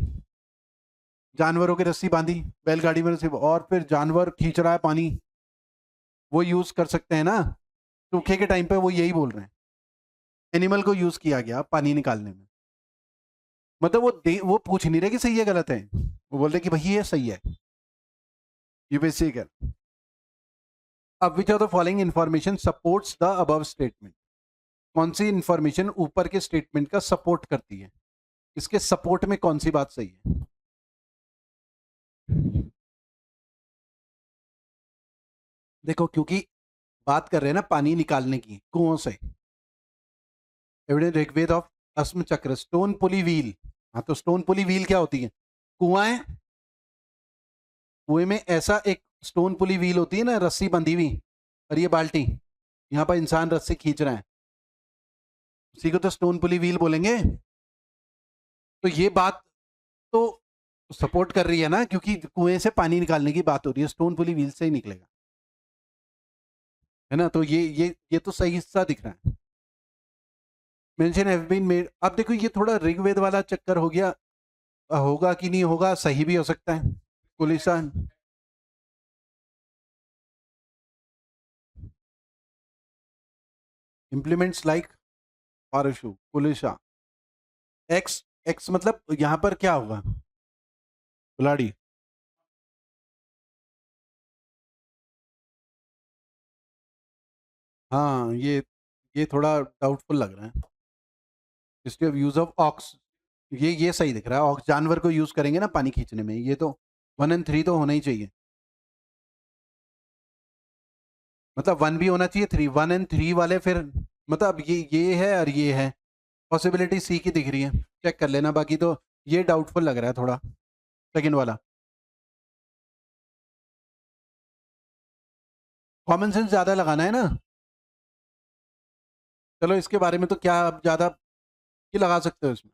जानवरों की रस्सी बांधी, बैलगाड़ी में रस्सी, और फिर जानवर खींच रहा है पानी, वो यूज कर सकते हैं ना। सूखे के टाइम पे वो यही बोल रहे हैं, एनिमल को यूज किया गया पानी निकालने में। मतलब वो पूछ नहीं रहे कि सही है गलत है, वो बोल रहे कि भाई ये सही है। यूपीएससी कर, अब विच of the following information supports the above statement. कौन सी इंफॉर्मेशन ऊपर के स्टेटमेंट का सपोर्ट करती है, इसके सपोर्ट में कौन सी बात सही है। देखो क्योंकि बात कर रहे हैं ना पानी निकालने की कुओं से, एविडेंस ऋग्वेद ऑफ अस्म चक्र स्टोन पुली व्हील। हाँ, तो स्टोन पुली व्हील क्या होती है, कुआं है, कुएं में ऐसा एक स्टोन पुली व्हील होती है ना, रस्सी बंधी हुई, और ये बाल्टी, यहाँ पर इंसान रस्सी खींच रहा है, उसी को तो स्टोन पुली व्हील बोलेंगे। तो ये बात तो सपोर्ट कर रही है ना, क्योंकि कुएं से पानी निकालने की बात हो रही है, स्टोन पुली व्हील से ही निकलेगा, है ना। तो ये तो सही हिस्सा दिख रहा है। मेंशन हैव बीन मेड, अब देखो ये थोड़ा ऋग्वेद वाला चक्कर हो गया, होगा कि नहीं होगा, सही भी हो सकता है। कुलिशा, इम्प्लीमेंट्स लाइक पारशु, कुलिशा, एक्स, एक्स मतलब यहां पर क्या होगा, कुलाड़ी। हाँ, ये थोड़ा डाउटफुल लग रहा है। History of use of aux, ये सही दिख रहा है, ऑक्स जानवर को यूज करेंगे ना पानी खींचने में, ये तो 1 और 3 तो होना ही चाहिए, मतलब 1 भी होना चाहिए, 1 और 3 वाले फिर, मतलब ये है और ये है, पॉसिबिलिटी सी की दिख रही है, चेक कर लेना, बाकी तो ये डाउटफुल लग रहा है थोड़ा, सेकंड वाला। कॉमन सेंस ज्यादा लगाना है ना, चलो इसके बारे में तो क्या आप ज्यादा की लगा सकते हो इसमें,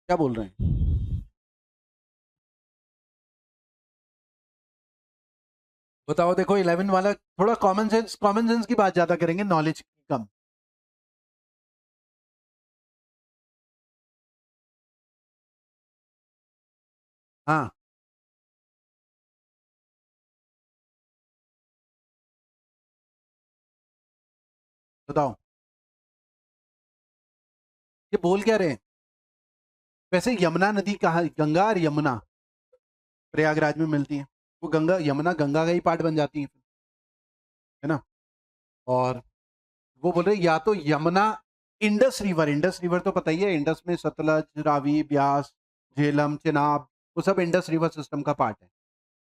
क्या बोल रहे हैं बताओ। देखो 11 वाला थोड़ा कॉमन सेंस की बात ज्यादा करेंगे, नॉलेज की कम। हाँ, बताओ ये बोल क्या रहे हैं। वैसे यमुना नदी कहाँ, गंगा और यमुना प्रयागराज में मिलती है, वो गंगा यमुना गंगा का ही पार्ट बन जाती है ना। और वो बोल रहे या तो Yamuna, Indus river, Indus river तो पता ही है, इंडस में सतलज, रावी, ब्यास, झेलम, चिनाब, वो सब इंडस रिवर सिस्टम का पार्ट है।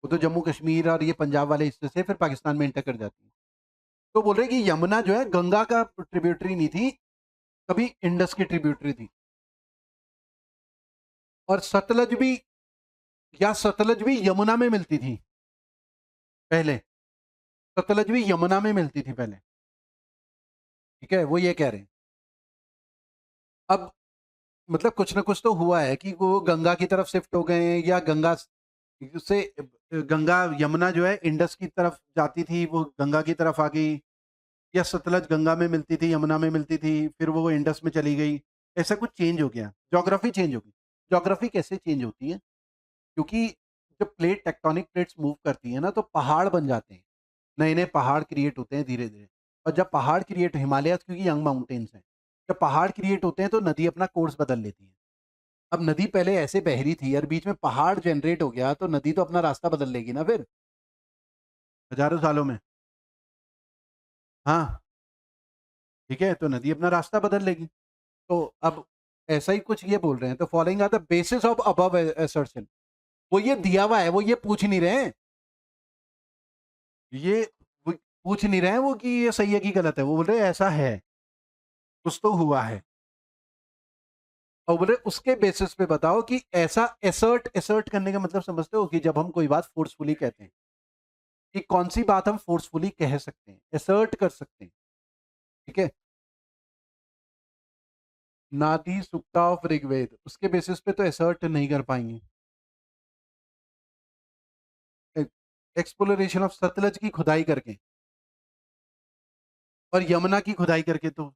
वो तो जम्मू कश्मीर और ये पंजाब वाले हिस्से से फिर पाकिस्तान में इंटर कर जाती है। तो बोल रहे कि यमुना जो है गंगा का ट्रिब्यूटरी नहीं थी, कभी इंडस की ट्रिब्यूटरी थी। और सतलज भी, या सतलज भी यमुना में मिलती थी पहले, सतलज भी यमुना में मिलती थी पहले, ठीक है, वो ये कह रहे हैं। अब मतलब कुछ ना कुछ तो हुआ है कि वो गंगा की तरफ शिफ्ट हो गए हैं, या गंगा से, गंगा यमुना जो है इंडस की तरफ जाती थी, वो गंगा की तरफ आ गई, या सतलज गंगा में मिलती थी, यमुना में मिलती थी, फिर वो इंडस में चली गई, ऐसा कुछ चेंज हो गया, ज्योग्राफी चेंज हो गई। ज्योग्राफी कैसे चेंज होती है, क्योंकि जब प्लेट टेक्टोनिक प्लेट्स मूव करती है ना, तो पहाड़ बन जाते हैं, नए नए पहाड़ क्रिएट होते हैं धीरे धीरे। और जब पहाड़ क्रिएट, हिमालय क्योंकि यंग माउंटेन्स हैं, जब पहाड़ क्रिएट होते हैं तो नदी अपना कोर्स बदल लेती है। अब नदी पहले ऐसे बह रही थी और बीच में पहाड़ जनरेट हो गया, तो नदी तो अपना रास्ता बदल लेगी ना फिर, हजारों सालों में। हाँ, ठीक है, तो नदी अपना रास्ता बदल लेगी। तो अब ऐसा ही कुछ ये बोल रहे हैं, तो following are the basis of above assertion. वो ये दिया हुआ है, वो ये पूछ नहीं रहे हैं, ये वो पूछ नहीं रहे हैं वो कि ये सही है कि गलत है, वो बोल रहे हैं ऐसा है, कुछ तो हुआ है, और बोले उसके बेसिस पे बताओ कि ऐसा एसर्ट, एसर्ट करने का मतलब समझते हो कि जब हम कोई बात फोर्सफुली कहते हैं, कि कौन सी बात हम फोर्सफुली कह सकते हैं, एसर्ट कर सकते हैं, ठीक है। नादी सुक्ता ऑफ ऋग्वेद, उसके बेसिस पे तो एसर्ट नहीं कर पाएंगे। एक्सप्लोरेशन ऑफ सतलज की खुदाई करके और यमुना की खुदाई करके, तो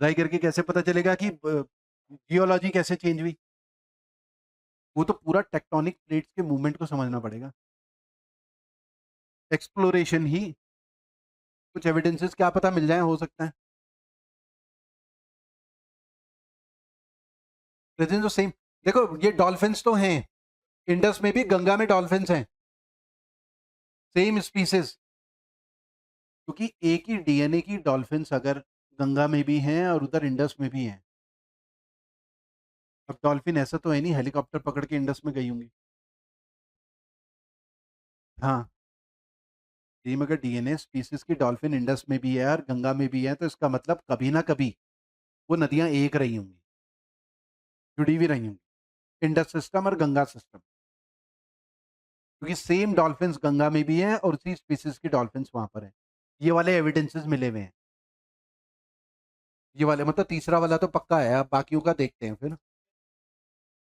खुदाई करके कैसे पता चलेगा कि जियोलॉजी कैसे चेंज हुई? वो तो पूरा टेक्टोनिक प्लेट्स के मूवमेंट को समझना पड़ेगा। एक्सप्लोरेशन ही, कुछ एविडेंसेस क्या पता मिल जाए, हो सकता है। प्रेजेंस ऑफ सेम, देखो ये डॉल्फिन्स तो हैं, इंडस में भी गंगा में डॉल्फिन्स हैं, सेम स्पीसीज, क्योंकि एक ही डीएनए की डॉल्फिन्स अगर गंगा में भी हैं और उधर इंडस में भी हैं, अब डॉल्फिन ऐसा तो है नहीं हेलीकॉप्टर पकड़ के इंडस में गई होंगी। हाँ, सेम अगर डीएनए स्पीसीज की डॉल्फिन इंडस में भी है और गंगा में भी है, तो इसका मतलब कभी ना कभी वो नदियां एक रही होंगी, जुड़ी हुई रही होंगी, इंडस सिस्टम और गंगा सिस्टम, क्योंकि सेम डॉल्फिन्स गंगा में भी हैं और उसी स्पीसीज की डॉल्फिन्स वहां पर हैं। ये वाले एविडेंसेस मिले हुए हैं, ये वाले मतलब तीसरा वाला तो पक्का है, अब बाकियों का देखते हैं फिर।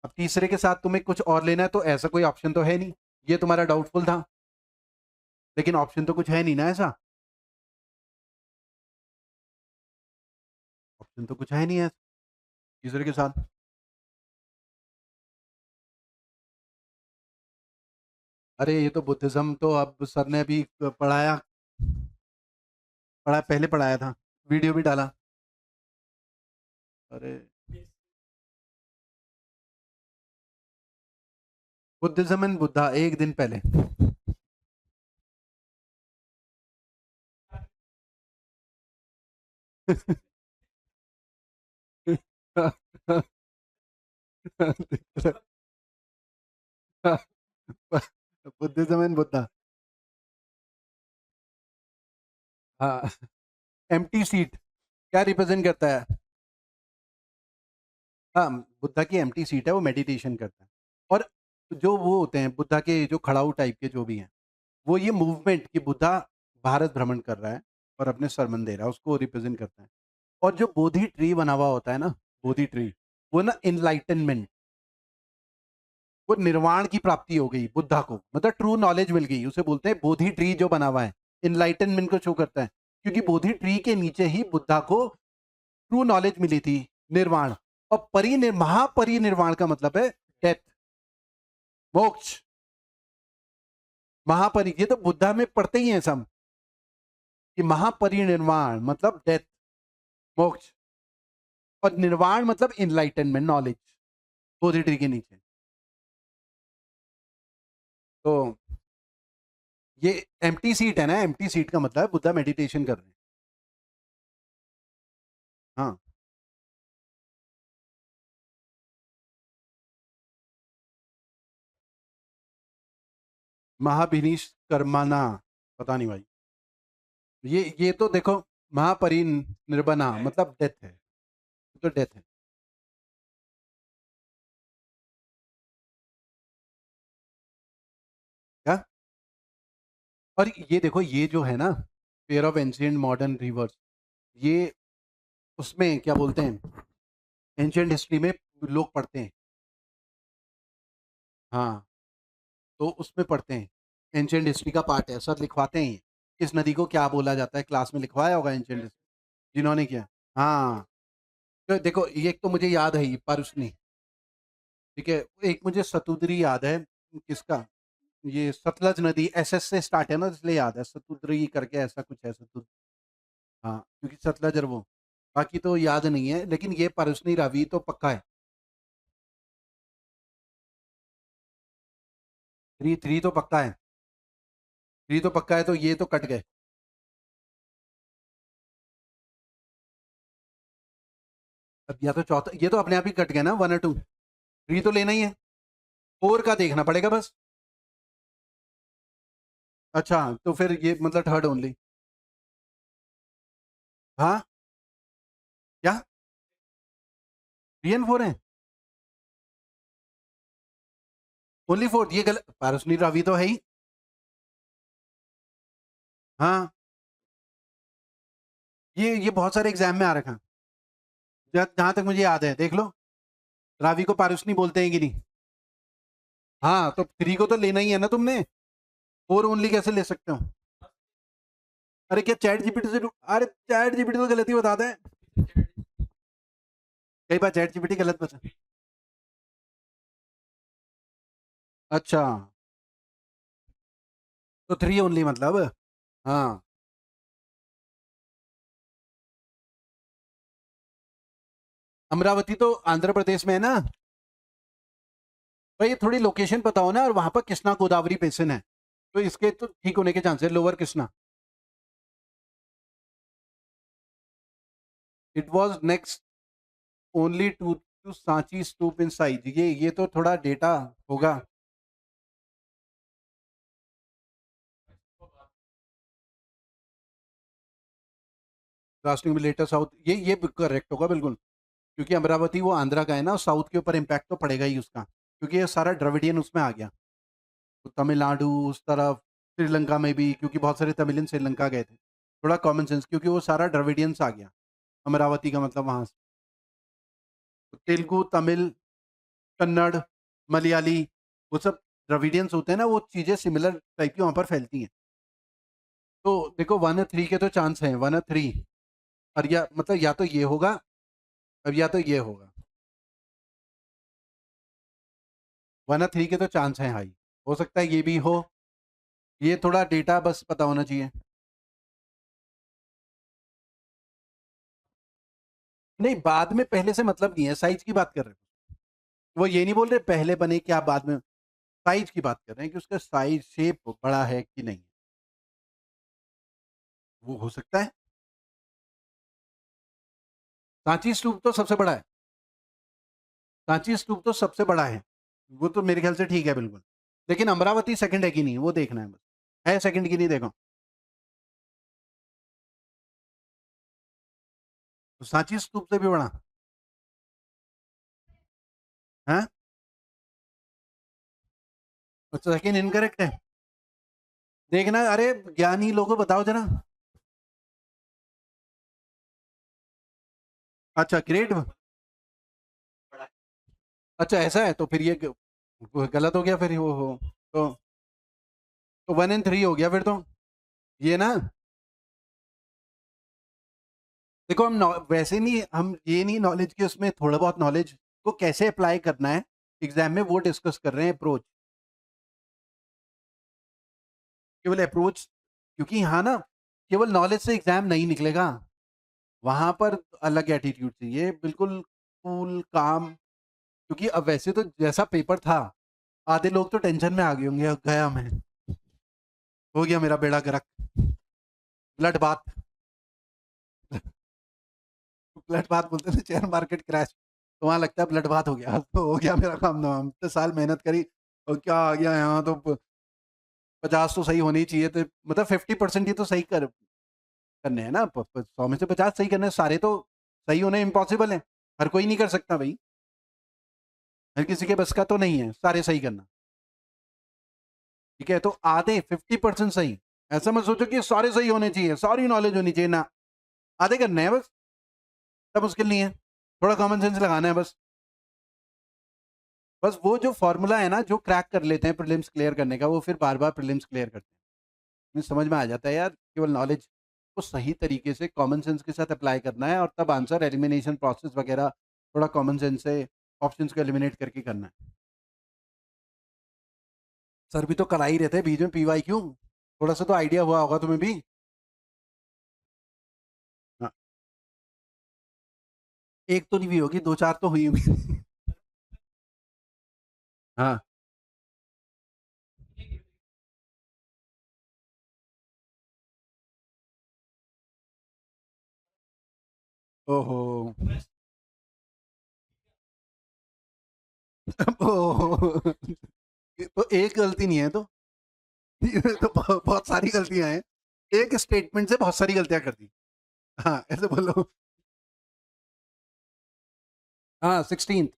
अब तीसरे के साथ तुम्हें कुछ और लेना है तो ऐसा कोई ऑप्शन तो है नहीं, ये तुम्हारा डाउटफुल था, लेकिन ऑप्शन तो कुछ है नहीं ना ऐसा, ऑप्शन तो कुछ है नहीं है तीसरे के साथ। अरे ये तो बुद्धिज्म तो अब सर ने अभी पढ़ाया, पहले पढ़ाया था, वीडियो भी डाला। अरे बुद्धिज्म एंड बुद्धा एक दिन पहले। बुद्धिज्म एंड बुद्धा, हाँ। एम्प्टी सीट क्या रिप्रेजेंट करता है? हाँ, बुद्धा की एम्प्टी सीट है, वो मेडिटेशन करता है। और जो वो होते हैं बुद्धा के जो खड़ाऊ टाइप के जो भी हैं, वो ये मूवमेंट कि बुद्धा भारत भ्रमण कर रहा है और अपने सरमन दे रहा है, उसको रिप्रेजेंट करता है। और जो बोधि ट्री बना हुआ होता है ना, बोधि ट्री, वो ना इनलाइटनमेंट, वो निर्वाण की प्राप्ति हो गई बुद्धा को, मतलब ट्रू नॉलेज मिल गई उसे, बोलते हैं बोधि ट्री जो बना हुआ है, इनलाइटनमेंट को शो करता है, क्योंकि बोधि ट्री के नीचे ही बुद्धा को ट्रू नॉलेज मिली थी, निर्वाण। और महापरिनिर्वाण का मतलब है डेथ, मोक्ष, महापरि, ये तो बुद्धा में पढ़ते ही हैं सब, कि महापरिनिर्वाण मतलब डेथ, मोक्ष, और निर्वाण मतलब इनलाइटनमेंट, नॉलेज, बोधि ट्री के नीचे। तो ये एम्प्टी सीट है ना, एम्प्टी सीट का मतलब है बुद्धा मेडिटेशन कर रहे हैं। हाँ, महाभिनिश कर्मणा, पता नहीं भाई, ये तो देखो, महापरिनिर्वाणा मतलब डेथ है, तो डेथ है क्या। और ये देखो, ये जो है ना, pair of ancient modern reverse, ये उसमें क्या बोलते हैं, एंशियंट हिस्ट्री में लोग पढ़ते हैं। हाँ, तो उसमें पढ़ते हैं, एंशियंट हिस्ट्री का पार्ट है, सर लिखवाते हैं ये। इस नदी को क्या बोला जाता है, क्लास में लिखवाया होगा एंशियंट हिस्ट्री, जिन्होंने किया। हाँ, तो देखो ये एक तो मुझे याद है, ये पारुसनी, ठीक है, एक मुझे सतुद्री याद है, किसका, ये सतलज नदी, एसएस से स्टार्ट है ना, इसलिए याद है, सतुद्री करके ऐसा कुछ है, सतुद, हाँ, क्योंकि सतलज और वो, बाकी तो याद नहीं है, लेकिन ये पारुसनी रावी तो पक्का है। थ्री थ्री तो पक्का है, थ्री तो पक्का है, तो ये तो कट गए। अब या तो चौथा, ये तो अपने आप ही कट गया ना, 1 और 2, 3 तो लेना ही है, 4 का देखना पड़ेगा बस। अच्छा तो फिर ये मतलब थर्ड ओनली। हाँ, क्या 3 और 4 है? ओनली फोर्थ, ये गलत, पारसनी रावी तो है ही। हाँ, ये बहुत सारे एग्जाम में आ रखा है, जहां तक मुझे याद है, देख लो। रावी को पारुषनी बोलते हैं कि नहीं? हाँ, तो 3 को तो लेना ही है ना तुमने, 4 ओनली कैसे ले सकते हो? अरे क्या चैट जीपीटी से अरे चैट जीपीटी तो गलती बताता है, कई बार चैट जीपीटी गलत बता। अच्छा, तो 3 ओनली मतलब। हाँ, अमरावती तो आंध्र प्रदेश में है ना? भाई ये थोड़ी लोकेशन बताओ ना, और वहां पर कृष्णा गोदावरी बेसिन है, तो इसके तो ठीक होने के चांस है, lower Krishna. It was next only to Sanchi Stupa in size, ये तो थोड़ा डेटा होगा। कास्टिंग में लेटर साउथ, ये करेक्ट होगा बिल्कुल, क्योंकि अमरावती वो आंध्रा का है ना, साउथ के ऊपर इम्पैक्ट तो पड़ेगा ही उसका, क्योंकि ये सारा द्रविडियन उसमें आ गया। तो तमिलनाडु उस तरफ, श्रीलंका में भी, क्योंकि बहुत सारे तमिलियन श्रीलंका गए थे, थोड़ा कॉमन सेंस, क्योंकि वो सारा द्रविडियंस आ गया, अमरावती का मतलब वहां से। तो तेलुगु, तमिल, कन्नड़, मलयाली, वो सब द्रविडियंस होते हैं ना, वो चीजें सिमिलर टाइप की वहां पर फैलती हैं। तो देखो 1 और 3 के तो चांस हैं, 1 और 3, और या मतलब या तो ये होगा, अब या तो ये होगा, 1 और 3 के तो चांस हैं हाई, हो सकता है ये भी हो। ये थोड़ा डेटा बस पता होना चाहिए। नहीं, बाद में पहले से मतलब नहीं है, साइज की बात कर रहे हैं। वो ये नहीं बोल रहे पहले बने क्या बाद में, साइज की बात कर रहे हैं कि उसका साइज शेप बड़ा है कि नहीं, वो हो सकता है। सांची स्तूप तो सबसे बड़ा है, सांची स्तूप तो सबसे बड़ा है, वो तो मेरे ख्याल से ठीक है बिल्कुल। लेकिन अमरावती सेकंड है कि नहीं वो देखना है बस, है सेकंड की नहीं, देखो। तो सांची स्तूप से भी बड़ा है? अच्छा, सेकंड इनकरेक्ट है, देखना, अरे ज्ञानी लोगों बताओ जरा। अच्छा ग्रेड, अच्छा ऐसा है, तो फिर ये गलत हो गया फिर वो हो, तो 1 और 3 हो गया फिर तो, ये ना। देखो हम वैसे नहीं, हम ये नहीं नॉलेज के उसमें, थोड़ा बहुत नॉलेज को कैसे अप्लाई करना है एग्जाम में, वो डिस्कस कर रहे हैं, अप्रोच, केवल अप्रोच, क्योंकि यहाँ ना केवल नॉलेज से एग्जाम नहीं निकलेगा, वहां पर अलग एटीट्यूड चाहिए, बिल्कुल कूल काम, क्योंकि अब वैसे तो जैसा पेपर था, आधे लोग तो टेंशन में आ गए होंगे, गया मैं, हो गया मेरा बेड़ा गर्क, ब्लड बात, ब्लड बात बोलते थे, शेयर मार्केट क्रैश, तो वहां लगता है ब्लड बात हो गया, तो हो गया मेरा काम, ना हम तो साल मेहनत करी और क्या आ गया यहाँ तो, 50 तो सही होनी चाहिए, तो मतलब 50% ही तो सही करने हैं ना, 100 में से 50 सही करने हैं, सारे तो सही होने इम्पॉसिबल है, हर कोई नहीं कर सकता भाई, हर किसी के बस का तो नहीं है सारे सही करना। ठीक है, तो आधे 50% सही, ऐसा मत सोचो कि सारे सही होने चाहिए, सारी नॉलेज होनी चाहिए ना, आधे करने हैं बस, सब मुश्किल नहीं है, थोड़ा कॉमन सेंस लगाना है बस। बस वो जो फॉर्मूला है ना, जो क्रैक कर लेते हैं प्रीलिम्स क्लियर करने का, वो फिर बार बार प्रीलिम्स क्लियर करते हैं, उन्हें समझ में आ जाता है यार, केवल नॉलेज को सही तरीके से कॉमन सेंस के साथ अप्लाई करना है, और तब आंसर एलिमिनेशन प्रोसेस वगैरह थोड़ा कॉमन सेंस से ऑप्शंस को एलिमिनेट करके करना है। सर भी तो करा ही रहते हैं बीच में पीवाई क्यों, थोड़ा सा तो आइडिया हुआ होगा तुम्हें भी। हाँ, एक तो नहीं हुई होगी, 2 4 तो हुई होगी। हाँ, ओहो, तो एक गलती नहीं है तो ये तो बहुत सारी गलतियां हैं। एक स्टेटमेंट से बहुत सारी गलतियां कर दी। हाँ ऐसे बोलो। हाँ 16th,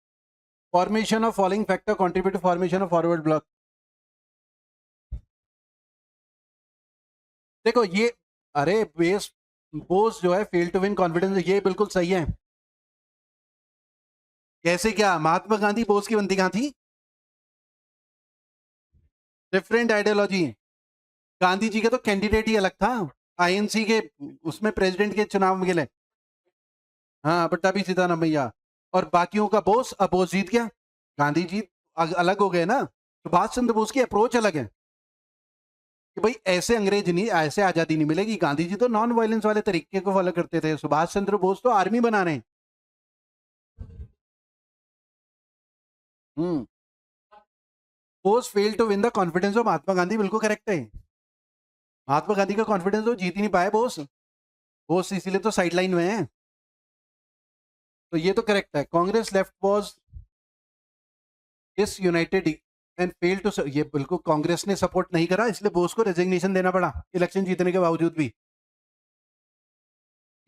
formation of following factor contribute to formation of Forward Bloc. देखो ये, अरे बेस बोस जो है फेल टू विन कॉन्फिडेंस, ये बिल्कुल सही है। कैसे क्या महात्मा गांधी बोस की बनती कहां थी? Different ideology. गांधी जी का तो कैंडिडेट ही अलग था, आईएनसी के उसमें प्रेसिडेंट के चुनाव में गए। हाँ पट्टाभी सीतारामैया। और बाकियों का बोस, अब बोस जीत गया। गांधी जी अलग हो गए ना। सुभाष चंद्र बोस की अप्रोच अलग है कि भाई ऐसे अंग्रेज नहीं, ऐसे आजादी नहीं मिलेगी। गांधी जी तो नॉन वायलेंस वाले तरीके को फॉलो करते थे, सुभाष चंद्र बोस तो आर्मी बना रहे हैं। हम्म। Bose fail to win the confidence of Mahatma Gandhi, बिल्कुल करेक्ट है। महात्मा गांधी का कॉन्फिडेंस तो जीत ही नहीं पाए बोस। बोस इसीलिए तो साइडलाइन में है। तो ये तो करेक्ट है। Congress left was united and fail to, ये बिल्कुल कांग्रेस ने सपोर्ट नहीं करा, इसलिए बोस को रेजिग्नेशन देना पड़ा इलेक्शन जीतने के बावजूद भी।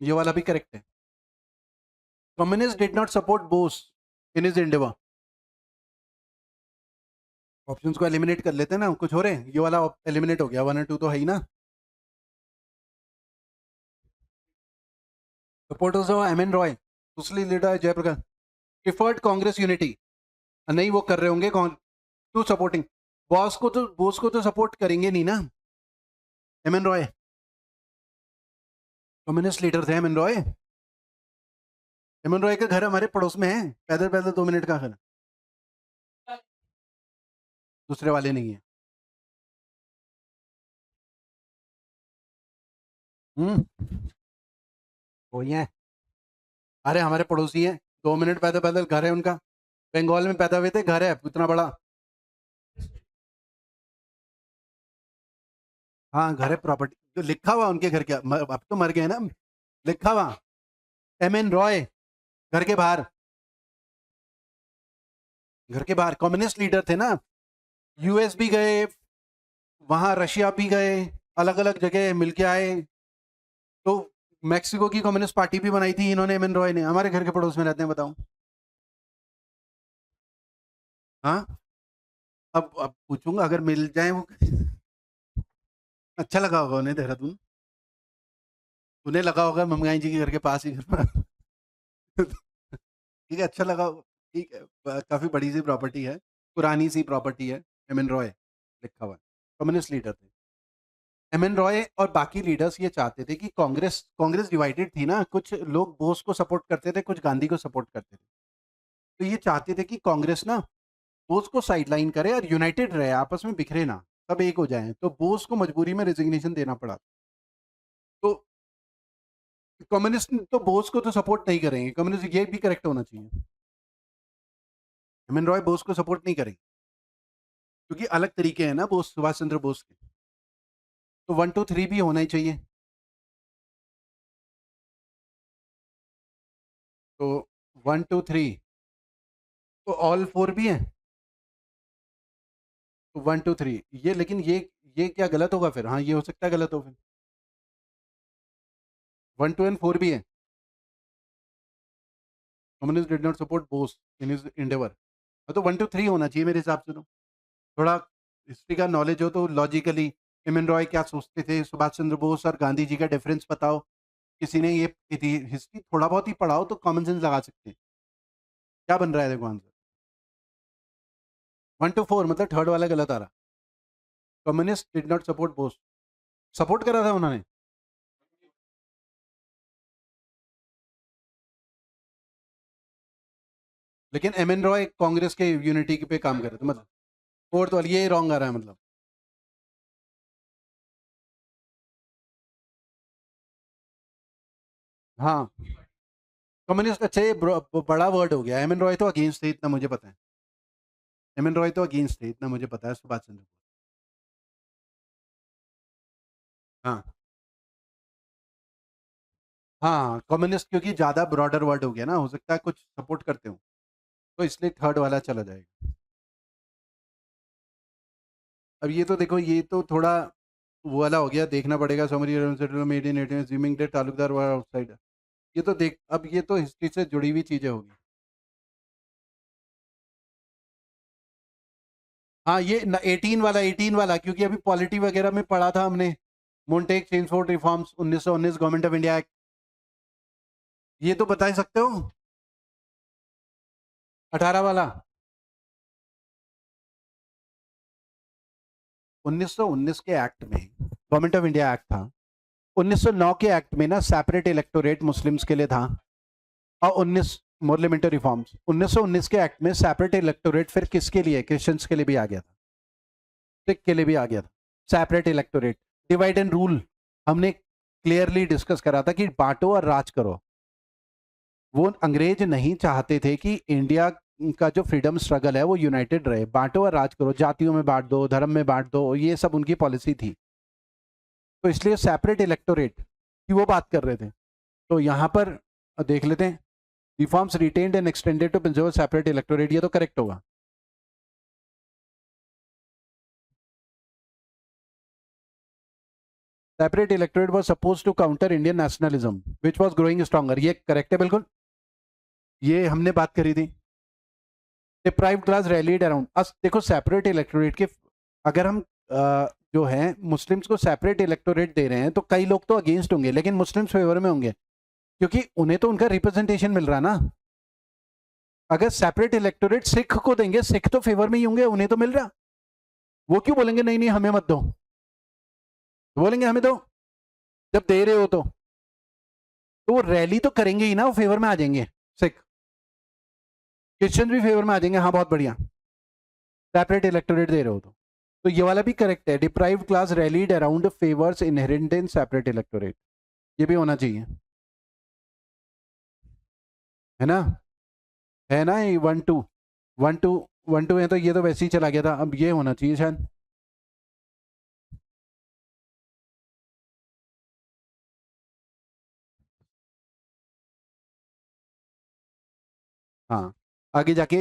ये वाला भी करेक्ट है। Communist did not support Bose in his Endeavour. Options को एलिमिनेट कर लेते हैं ना, कुछ हो रहे हैं। ये वाला एलिमिनेट हो गया, 1 और 2 तो है ही ना। सपोर्टर्स ऑफ एम एन रॉय, दूसरी leader Jayaprakash, preferred Congress unity. नहीं वो कर रहे होंगे टू सपोर्टिंग। बोस को तो सपोर्ट करेंगे नहीं ना एम एन रॉय। कम्युनिस्ट लीडर थे एम एन रॉय। एम एन रॉय का घर हमारे पड़ोस में है, पैदल पैदल 2 मिनट का घर। दूसरे वाले नहीं है। हम्म। वही है। अरे हमारे पड़ोसी है, 2 मिनट पैदल पैदल घर है उनका। बंगाल में पैदा हुए थे, घर है इतना बड़ा। हाँ घर है, प्रॉपर्टी जो लिखा हुआ उनके घर के, अब तो मर गए ना। लिखा हुआ एम एन रॉय, घर के बाहर। घर के बाहर कम्युनिस्ट लीडर थे ना। यूएस भी गए, वहां रशिया भी गए, अलग अलग जगह मिलके आए। तो मैक्सिको की कम्युनिस्ट पार्टी भी बनाई थी इन्होंने, एम एन रॉय ने। हमारे घर के पड़ोस में रहते हैं, बताओ। हाँ। अब पूछूंगा अगर मिल जाए वो। अच्छा लगा होगा उन्हें देहरादून। उन्हें लगा होगा ममगाई जी के घर के पास ही घर पर। ठीक है, अच्छा लगा होगा। ठीक है, काफी बड़ी सी प्रॉपर्टी है, पुरानी सी प्रॉपर्टी है। एम एन रॉय लिखा हुआ है, कम्युनिस्ट लीडर थे। एम एन रॉय और बाकी लीडर्स ये चाहते थे कि कांग्रेस कांग्रेस डिवाइडेड थी ना, कुछ लोग बोस को सपोर्ट करते थे, कुछ गांधी को सपोर्ट करते थे। तो ये चाहते थे कि कांग्रेस ना बोस को साइडलाइन करे और यूनाइटेड रहे, आपस में बिखरे ना, सब एक हो जाएं। तो बोस को मजबूरी में रेजिग्नेशन देना पड़ा। तो कम्युनिस्ट तो बोस को तो सपोर्ट नहीं करेंगे, कम्युनिस्ट, ये भी करेक्ट होना चाहिए। एम एन रॉय बोस को सपोर्ट नहीं करेंगे क्योंकि अलग तरीके हैं ना बोस, सुभाष चंद्र बोस के। तो 1 2 3 भी होना ही चाहिए। तो 1 2 3, तो ऑल 4 भी हैं। तो 1 2 3 ये, लेकिन ये क्या गलत होगा फिर? हाँ ये हो सकता है गलत हो फिर। 1 2 and 4 भी है। Communist did not support Bose in his Endeavour. तो 1 2 3 होना चाहिए मेरे हिसाब से। तो थोड़ा हिस्ट्री का नॉलेज हो तो लॉजिकली एम एन रॉय क्या सोचते थे, सुभाष चंद्र बोस और गांधी जी का डिफरेंस बताओ। किसी ने ये हिस्ट्री थोड़ा बहुत ही पढ़ाओ तो कॉमन सेंस लगा सकते हैं। क्या बन रहा है देखो आंसर। 1 2 4 मतलब थर्ड वाला गलत आ रहा। Communist did not support Bose, support करा था उन्होंने। लेकिन एम एन रॉय कांग्रेस के यूनिटी पे काम कर रहे थे, मतलब फोर्थ वाली ये रॉन्ग आ रहा है मतलब। हाँ कम्युनिस्ट, अच्छा ये बड़ा वर्ड हो गया। एम एन रॉय तो अगेंस्ट थे, इतना मुझे पता है। एम एन रॉय तो अगेंस्ट थे, इतना मुझे पता है, सुभाष चंद्र बोस। हाँ हाँ कम्युनिस्ट क्योंकि ज्यादा ब्रॉडर वर्ड हो गया ना, हो सकता है कुछ सपोर्ट करते हो, तो इसलिए थर्ड वाला चला जाएगा। अब ये तो देखो, ये तो थोड़ा वो वाला हो गया, देखना पड़ेगा। Summary made in 18 swimming day Talukdar were outside. ये तो देख, अब ये तो हिस्ट्री से जुड़ी हुई चीजें होगी। हाँ ये 18 वाला क्योंकि अभी पॉलिटी वगैरह में पढ़ा था हमने। Montek Chelmsford reforms 1919 government of India act. ये तो बता ही सकते हो। 18 वाला 1919 के एक्ट में गवर्नमेंट ऑफ इंडिया एक्ट था। 1909 के एक्ट में ना सेपरेट इलेक्टोरेट मुस्लिम्स के लिए था। और 19 पार्लियामेंट्री रिफॉर्म्स 1919 के एक्ट में सेपरेट इलेक्टोरेट फिर किसके लिए, क्रिश्चियंस के लिए भी आ गया था, सिख के लिए भी आ गया था। Separate electorate, divide and rule हमने क्लियरली डिस्कस करा था कि बांटो और राज करो। वो अंग्रेज नहीं चाहते थे कि इंडिया का जो फ्रीडम स्ट्रगल है वो यूनाइटेड रहे। बांटो और राज करो, जातियों में बांट दो, धर्म में बांट दो, ये सब उनकी पॉलिसी थी। तो इसलिए सेपरेट इलेक्टोरेट की वो बात कर रहे थे। तो यहाँ पर देख लेते हैं, reforms retained and extended to preserve separate electorate, ये तो करेक्ट होगा। Separate electorate was suppose to counter Indian nationalism which was growing stronger, ये करेक्ट है बिल्कुल, ये हमने बात करी थी। Deprived class rallied around us, देखो सेपरेट इलेक्टोरेट के, अगर हम जो है मुस्लिम्स को सेपरेट इलेक्टोरेट दे रहे हैं तो कई लोग तो अगेंस्ट होंगे, लेकिन मुस्लिम्स फेवर में होंगे क्योंकि उन्हें तो उनका रिप्रेजेंटेशन मिल रहा ना। अगर सेपरेट इलेक्टोरेट सिख को देंगे, सिख तो फेवर में ही होंगे, उन्हें तो मिल रहा। वो क्यों बोलेंगे नहीं नहीं हमें मत दो, बोलेंगे हमें दो जब दे रहे हो तो वो रैली तो करेंगे ही ना, वो फेवर में आ जाएंगे। सिख क्रिश्चियन भी फेवर में आ जाएंगे, हाँ बहुत बढ़िया, सेपरेट इलेक्टोरेट दे रहे हो तो ये वाला भी करेक्ट है। Deprived class rallied around favours inherent in separate electorate, ये भी होना चाहिए, है ना। है ना, ये 1 2 1 2 1 2 है तो ये तो वैसे ही चला गया था, अब ये होना चाहिए शायद। हाँ, आगे जाके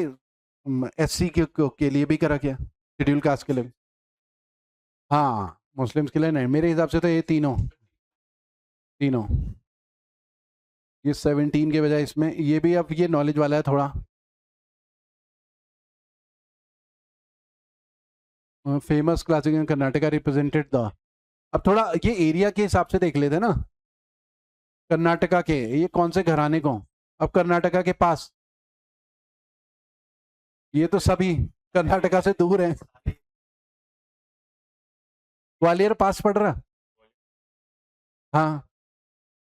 एससी के लिए भी करा क्या, शेड्यूल कास्ट के लिए। हाँ मुस्लिम्स के लिए नहीं, मेरे हिसाब से तो ये तीनों तीनों, ये 17 के बजाय इसमें ये भी, अब ये नॉलेज वाला है थोड़ा। Famous classic in Karnataka represented the, अब थोड़ा ये एरिया के हिसाब से देख लेते हैं ना। कर्नाटका के ये कौन से घराने को, अब कर्नाटका के पास, ये तो सभी कर्नाटका से दूर हैं। ग्वालियर पास पड़ रहा। हाँ,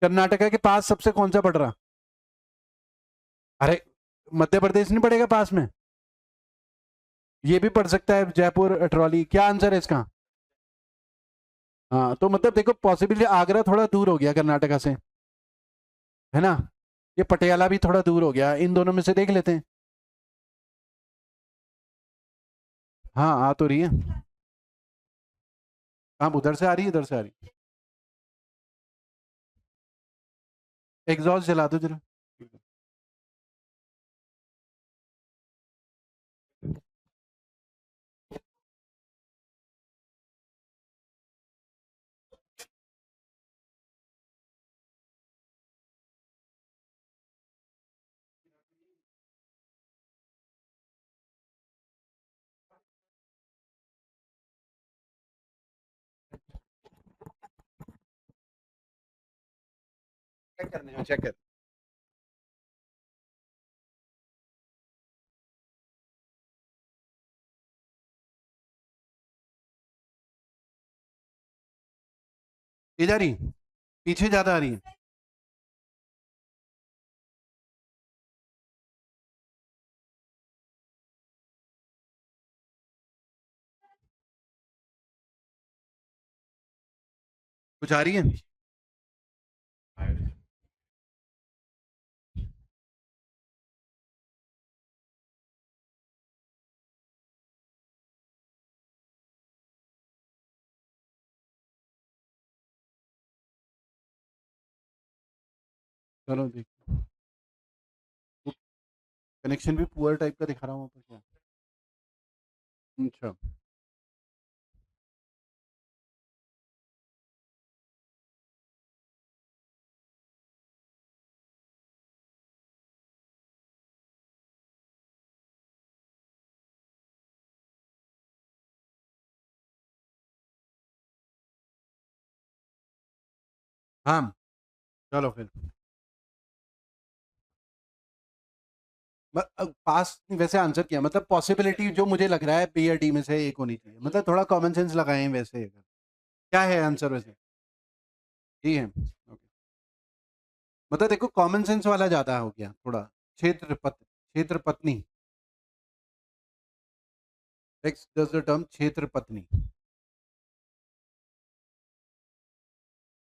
कर्नाटका के पास सबसे कौन सा पड़ रहा। अरे मध्य प्रदेश नहीं पड़ेगा पास में, ये भी पड़ सकता है, जयपुर अटरौली, क्या आंसर है इसका। हाँ तो मतलब देखो पॉसिबिलिटी, आगरा थोड़ा दूर हो गया कर्नाटका से, है ना। ये पटियाला भी थोड़ा दूर हो गया, इन दोनों में से देख लेते हैं। हाँ आ तो रही है, हाँ उधर से आ रही है, इधर से आ रही है। एग्जॉस्ट जला दो जरा। चेक करने हैं, चेक कर। ये जा रही, पीछे ज्यादा आ रही है। कुछ आ रही है। चलो देख, कनेक्शन भी पुअर टाइप का दिखा रहा हूँ पर क्या। अच्छा हाँ चलो फिर पास वैसे आंसर किया, मतलब पॉसिबिलिटी जो मुझे लग रहा है बी या डी में से एक होनी चाहिए, मतलब थोड़ा कॉमन सेंस लगाए हैं वैसे। क्या है आंसर वैसे? डी है, ओके। मतलब देखो कॉमन सेंस वाला ज्यादा हो गया थोड़ा। क्षेत्र पत्नी, एक्स डज द टर्म क्षेत्र पत्नी।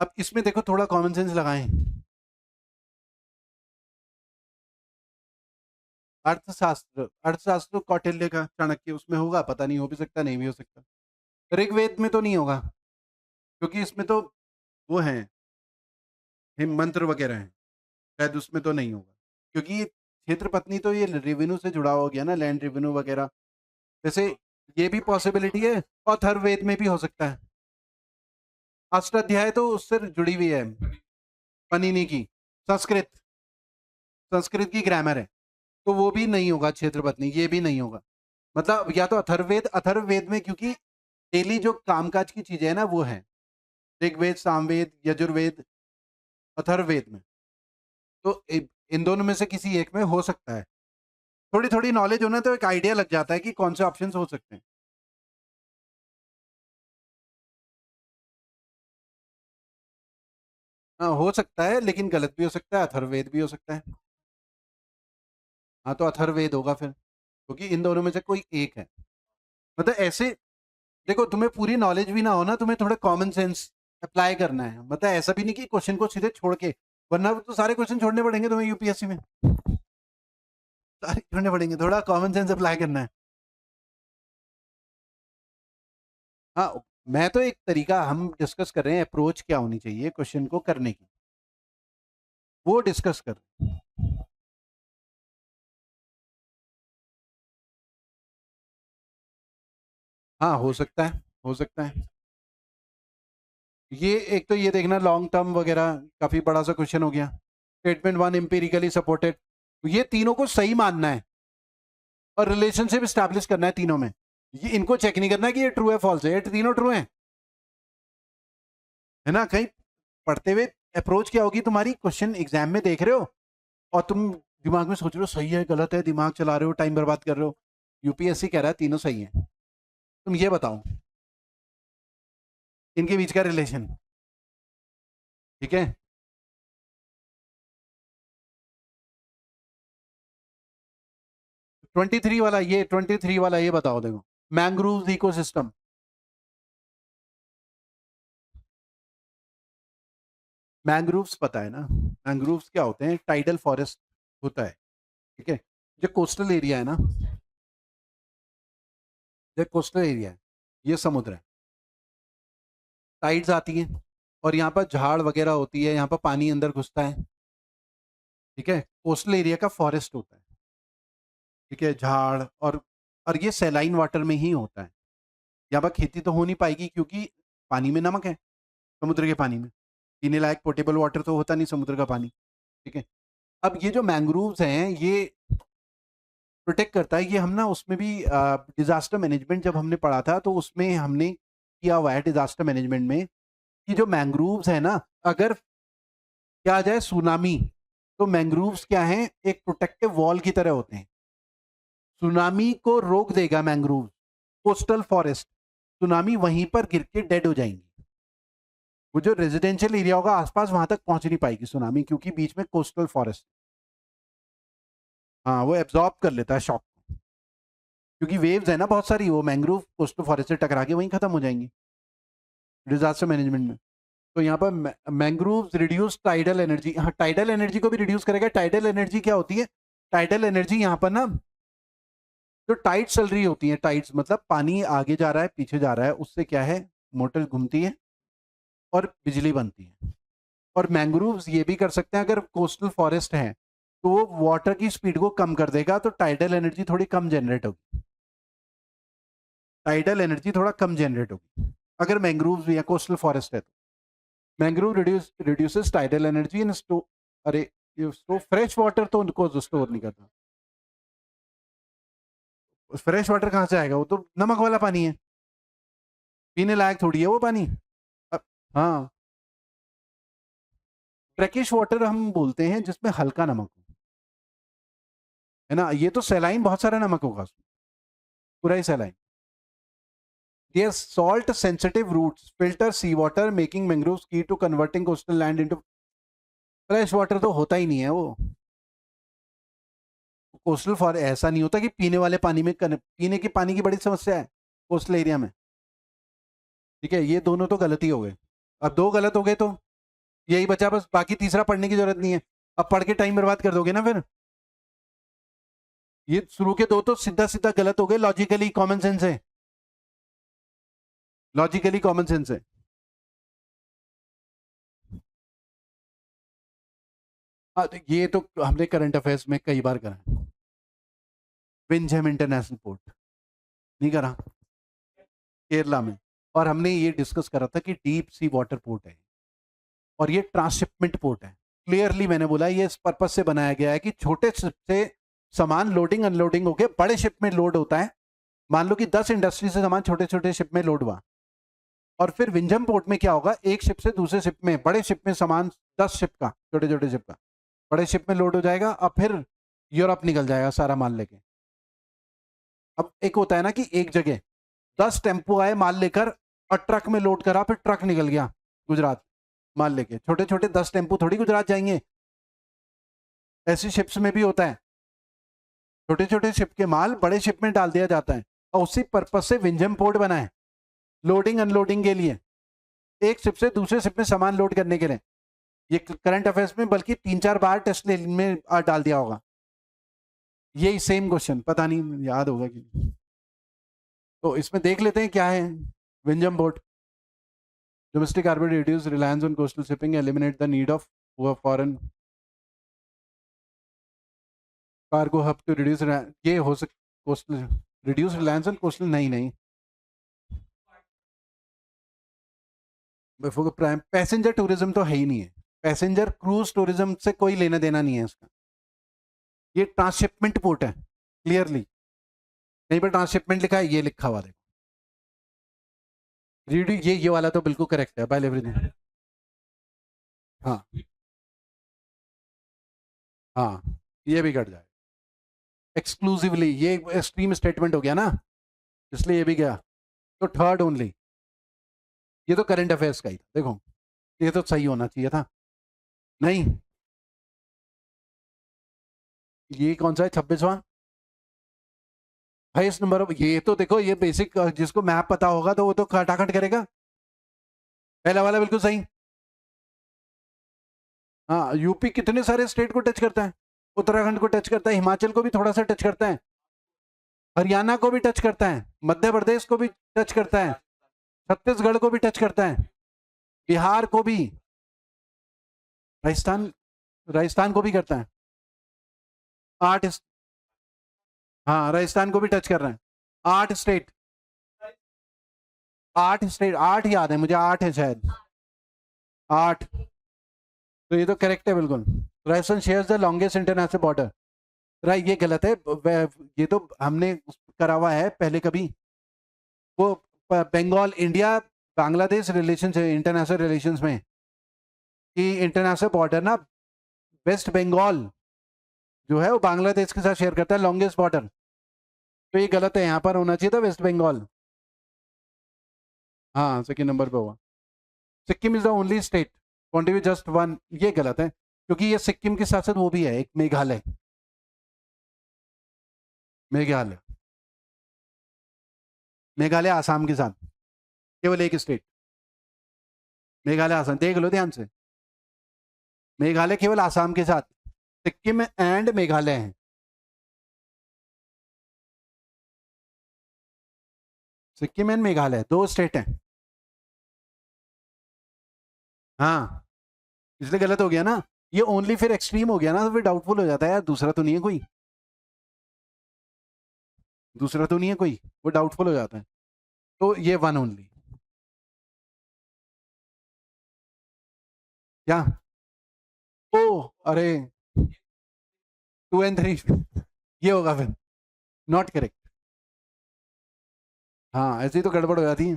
अब इसमें देखो थोड़ा कॉमन सेंस लगाएं। अर्थशास्त्र कौटिल्य का, चाणक्य, उसमें होगा, पता नहीं, हो भी सकता नहीं भी हो सकता। ऋग्वेद में तो नहीं होगा, क्योंकि इसमें तो वो है, हिम मंत्र वगैरह है, शायद उसमें तो नहीं होगा। क्योंकि क्षेत्र पत्नी तो ये रेवेन्यू से जुड़ा हो गया ना, लैंड रेवेन्यू वगैरह। वैसे ये भी पॉसिबिलिटी है, और अथर्ववेद में भी हो सकता है। अष्टाध्याय तो उससे जुड़ी हुई है, पनीनी की, संस्कृत, संस्कृत की ग्रामर है। तो वो भी नहीं होगा क्षेत्र पत्नी, ये भी नहीं होगा। मतलब या तो अथर्ववेद, अथर्ववेद में क्योंकि डेली जो कामकाज की चीजें है ना वो है, ऋग्वेद, सामवेद, यजुर्वेद, अथर्ववेद में। तो इन दोनों में से किसी एक में हो सकता है। थोड़ी थोड़ी नॉलेज होना तो एक आइडिया लग जाता है कि कौन से ऑप्शन हो सकते हैं। हाँ हो सकता है, लेकिन गलत भी हो सकता है, अथर्ववेद भी हो सकता है। हाँ तो अथर्ववेद होगा फिर, क्योंकि इन दोनों में से कोई एक है। मतलब ऐसे देखो, तुम्हें पूरी नॉलेज भी ना हो ना, तुम्हें थोड़ा कॉमन सेंस अप्लाई करना है। मतलब ऐसा भी नहीं कि क्वेश्चन को सीधे छोड़ के, वरना तो सारे क्वेश्चन छोड़ने पड़ेंगे तुम्हें यूपीएससी में, सारे छोड़ने पड़ेंगे। थोड़ा कॉमन सेंस अप्लाई करना है। हाँ, मैं तो एक तरीका हम डिस्कस कर रहे हैं, अप्रोच क्या होनी चाहिए क्वेश्चन को करने की, वो डिस्कस कर। हाँ हो सकता है, हो सकता है। ये एक तो ये देखना, लॉन्ग टर्म वगैरह काफी बड़ा सा क्वेश्चन हो गया। स्टेटमेंट वन एम्पिरिकली सपोर्टेड, ये तीनों को सही मानना है, और रिलेशनशिप स्टैब्लिश करना है तीनों में। ये इनको चेक नहीं करना कि ये ट्रू है फॉल्स है, ये तीनों ट्रू है। है ना? कहीं पढ़ते हुए अप्रोच क्या होगी तुम्हारी, क्वेश्चन एग्जाम में देख रहे हो और तुम दिमाग में सोच रहे हो सही है गलत है, दिमाग चला रहे हो, टाइम बर्बाद कर रहे हो। यूपीएससी कह रहा है तीनों सही है, तुम ये बताओ इनके बीच का रिलेशन। ठीक है, 23 वाला ये बताओ, देखो, मैंग्रोव इकोसिस्टम। मैंग्रोव्स पता है ना? मैंग्रोव्स क्या होते हैं? टाइडल फॉरेस्ट होता है। ठीक है, जो कोस्टल एरिया है ना, जो कोस्टल एरिया है, ये समुद्र है, टाइड्स आती हैं, और यहाँ पर झाड़ वगैरह होती है, यहाँ पर पानी अंदर घुसता है। ठीक है, कोस्टल एरिया का फॉरेस्ट होता है। ठीक है, झाड़, और ये सेलाइन वाटर में ही होता है। यहाँ पर खेती तो हो नहीं पाएगी, क्योंकि पानी में नमक है, समुद्र के पानी में पीने लायक पोर्टेबल वाटर तो होता नहीं समुद्र का पानी। ठीक है, अब ये जो मैंग्रोव्स हैं ये प्रोटेक्ट करता है। ये हम ना उसमें भी डिजास्टर मैनेजमेंट जब हमने पढ़ा था तो उसमें हमने किया हुआ है, डिजास्टर मैनेजमेंट में, कि जो मैंग्रोव्स है ना, अगर क्या आ जाए सुनामी, तो मैंग्रोव्स क्या है, एक प्रोटेक्टिव वॉल की तरह होते हैं। सुनामी को रोक देगा मैंग्रोव, कोस्टल फॉरेस्ट, सुनामी वहीं पर गिर के डेड हो जाएंगी। वो जो रेजिडेंशियल एरिया होगा आसपास, वहां तक पहुंच नहीं पाएगी सुनामी, क्योंकि बीच में कोस्टल फॉरेस्ट। हाँ, वो एब्जॉर्ब कर लेता है शॉक, क्योंकि वेव्स है ना बहुत सारी, वो मैंग्रोव कोस्टल फॉरेस्ट से टकरा के वहीं खत्म हो जाएंगी डिजास्टर मैनेजमेंट में। तो यहाँ पर मैंग्रोव रिड्यूस टाइडल एनर्जी, हाँ टाइडल एनर्जी को भी रिड्यूस करेगा। टाइडल एनर्जी क्या होती है? टाइडल एनर्जी यहाँ पर ना, जो टाइड्स चल रही होती है, टाइड्स मतलब पानी आगे जा रहा है पीछे जा रहा है, उससे क्या है, मोटर घूमती है और बिजली बनती है। और मैंग्रोव्स ये भी कर सकते हैं, अगर कोस्टल फॉरेस्ट है तो वो वाटर की स्पीड को कम कर देगा, तो टाइडल एनर्जी थोड़ी कम जनरेट होगी, टाइडल एनर्जी थोड़ा कम जनरेट होगी अगर मैंग्रोव्स या कोस्टल फॉरेस्ट है तो। Mangrove reduces tidal energy in स्टो, अरे ये स्टो फ्रेश वाटर तो उनको स्टोर नहीं करता। फ्रेश वाटर कहाँ से आएगा? वो तो नमक वाला पानी है, पीने लायक थोड़ी है वो पानी। अब हाँ, ब्रैकिश वाटर हम बोलते हैं जिसमें हल्का नमक हो, है ना। ये तो सैलाइन बहुत सारा नमक होगा उसमें, पूरा ही saline. Their salt sensitive roots filter seawater making mangroves key to converting coastal land into fresh water. तो होता ही नहीं है वो कोस्टल फॉर, ऐसा नहीं होता कि पीने वाले पानी में पीने की पानी की बड़ी समस्या है कोस्टल एरिया में। ठीक है, ये दोनों तो गलती हो गए। अब दो गलत हो गए तो यही बचा बस, बाकी तीसरा पढ़ने की जरूरत नहीं है। अब पढ़ के टाइम बर्बाद कर दोगे ना फिर। ये शुरू के दो तो सीधा सीधा गलत हो गए, लॉजिकली कॉमन सेंस है, लॉजिकली कॉमन सेंस है। तो ये तो हमने करंट अफेयर्स में कई बार करा है। विंझम इंटरनेशनल पोर्ट नहीं करा केरला में, और हमने ये डिस्कस करा था कि डीप सी वाटर पोर्ट है और ये ट्रांसशिपमेंट पोर्ट है। क्लियरली मैंने बोला ये इस पर्पज से बनाया गया है कि छोटे शिप से सामान लोडिंग अनलोडिंग होके बड़े शिप में लोड होता है। मान लो कि 10 इंडस्ट्री से सामान छोटे छोटे शिप में लोड हुआ, और फिर विंझम पोर्ट में क्या होगा, एक शिप से दूसरे शिप में, बड़े शिप में सामान 10 शिप का, छोटे छोटे शिप का बड़े शिप में लोड हो जाएगा, अब फिर यूरोप निकल जाएगा सारा माल लेके। अब एक होता है ना कि एक जगह 10 टेम्पो आए माल लेकर और ट्रक में लोड करा, फिर ट्रक निकल गया गुजरात माल लेके। छोटे छोटे 10 टेम्पो थोड़ी गुजरात जाएंगे, ऐसी शिप्स में भी होता है, छोटे छोटे शिप के माल बड़े शिप में डाल दिया जाता है। और उसी पर्पज से विंझम पोर्ट बना है, लोडिंग अनलोडिंग के लिए, एक शिप से दूसरे शिप में सामान लोड करने के लिए। ये करंट अफेयर्स में बल्कि 3-4 बार टेस्ट में डाल दिया होगा, यही सेम क्वेश्चन, पता नहीं याद होगा कि नहीं। तो इसमें देख लेते हैं क्या है। Vizhinjam port, domestic cargo reduce reliance on coastal shipping, eliminate the need of foreign cargo hub to reduce, ये हो सक coastal reduce reliance on coastal, नहीं नहीं प्राइम पैसेंजर टूरिज्म तो है ही नहीं है, पैसेंजर क्रूज टूरिज्म से कोई लेना देना नहीं है इसका। ये ट्रांसशिपमेंट पोर्ट है क्लियरली, कहीं पर ट्रांसशिपमेंट लिखा है, ये लिखा हुआ देखो। रीडिंग ये वाला तो बिल्कुल करेक्ट है, बाय एवरीथिंग। हाँ हाँ, ये भी कट जाए एक्सक्लूसिवली, ये एक्सट्रीम स्टेटमेंट हो गया ना, इसलिए ये भी गया। तो थर्ड ओनली, ये तो करंट अफेयर्स का ही था देखो, ये तो सही होना चाहिए था। नहीं, ये कौन सा है 26वां, हाईएस्ट नंबर ऑफ, ये तो देखो ये बेसिक, जिसको मैप पता होगा तो वो तो खटाखट करेगा। पहला वाला बिल्कुल सही। हाँ, यूपी कितने सारे स्टेट को टच करता है, उत्तराखंड को टच करता है, हिमाचल को भी थोड़ा सा टच करता है, हरियाणा को भी टच करता है, मध्य प्रदेश को भी टच करता है, छत्तीसगढ़ को भी टच करता है, बिहार को भी, राजस्थान, राजस्थान को भी करता है। 8, हाँ राजस्थान को भी टच कर रहे हैं। 8 स्टेट, 8 स्टेट, 8 याद है मुझे, 8 है शायद, 8। तो ये तो करेक्ट है बिल्कुल। Rajasthan shares the longest international border, right, ये गलत है। ये तो हमने करा हुआ है पहले कभी, वो बंगाल इंडिया बांग्लादेश रिलेशन है इंटरनेशनल रिलेशंस में, कि इंटरनेशनल बॉर्डर ना वेस्ट बंगाल जो है वो बांग्लादेश के साथ शेयर करता है लॉन्गेस्ट बॉर्डर। तो ये गलत है, यहाँ पर होना चाहिए था वेस्ट बंगाल। हाँ सेकेंड नंबर पे हुआ। Sikkim is the only state contribute just one, ये गलत है क्योंकि ये सिक्किम के साथ साथ वो भी है एक मेघालय, मेघालय, मेघालय आसाम के साथ, केवल एक स्टेट, मेघालय आसाम, देख लो ध्यान से, मेघालय केवल आसाम के साथ, सिक्किम एंड मेघालय है। सिक्किम एंड मेघालय 2 स्टेट हैं। हाँ, इसलिए गलत हो गया ना, ये ओनली फिर एक्सट्रीम हो गया ना, तो फिर डाउटफुल हो जाता है यार, दूसरा तो नहीं है कोई, दूसरा तो नहीं है कोई, वो डाउटफुल हो जाता है। तो ये वन ओनली, क्या, ओ अरे 2 एंड 3 ये होगा फिर, नॉट करेक्ट। हाँ ऐसे ही तो गड़बड़ हो जाती है।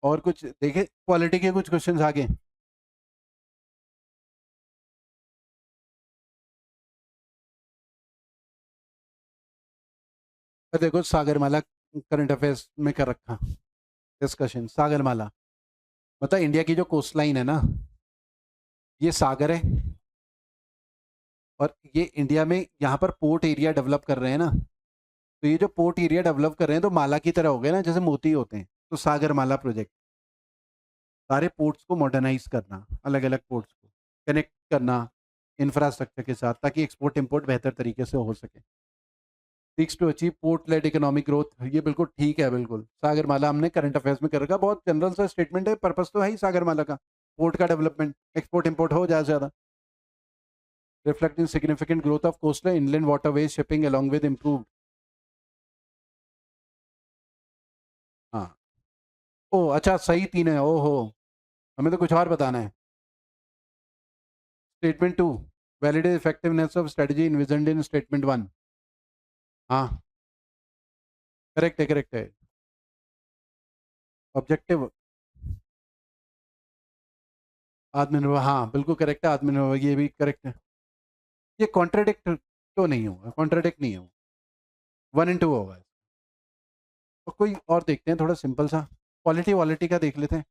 और कुछ देखे क्वालिटी के कुछ क्वेश्चंस आगे। देखो सागरमाला करंट अफेयर्स में कर रखा डिस्कशन। सागरमाला मतलब इंडिया की जो कोस्ट लाइन है ना, ये सागर है, और ये इंडिया में यहाँ पर पोर्ट एरिया डेवलप कर रहे हैं ना, तो ये जो पोर्ट एरिया डेवलप कर रहे हैं तो माला की तरह हो गए ना, जैसे मोती होते हैं। तो सागरमाला प्रोजेक्ट सारे पोर्ट्स को मॉडर्नाइज करना, अलग अलग पोर्ट्स को कनेक्ट करना इंफ्रास्ट्रक्चर के साथ, ताकि एक्सपोर्ट इंपोर्ट बेहतर तरीके से हो सके। Seeks to achieve port led economic growth, ये बिल्कुल ठीक है। बिल्कुल सागरमाला हमने करंट अफेयर्स में कर रखा, बहुत जनरल सा स्टेटमेंट है, पर्पस तो है ही सागरमाला का, पोर्ट का डेवलपमेंट, एक्सपोर्ट इंपोर्ट हो ज़्यादा से ज़्यादा। Reflecting significant growth of coastal inland waterways shipping along with improved. हाँ। ओ अच्छा, सही तीन है, ओहो, हमें तो कुछ और बताना है। Statement two, validate effectiveness of strategy envisioned in statement one. हाँ करेक्ट है, करेक्ट है। ऑब्जेक्टिव आत्मनिर्भर, हाँ बिल्कुल करेक्ट है, आत्मनिर्भर, ये भी करेक्ट है। ये कॉन्ट्राडिक्ट तो नहीं होगा, कॉन्ट्राडिक्ट नहीं होगा, वन इन टू होगा। तो कोई और देखते हैं थोड़ा सिंपल सा, क्वालिटी वालिटी का देख लेते हैं।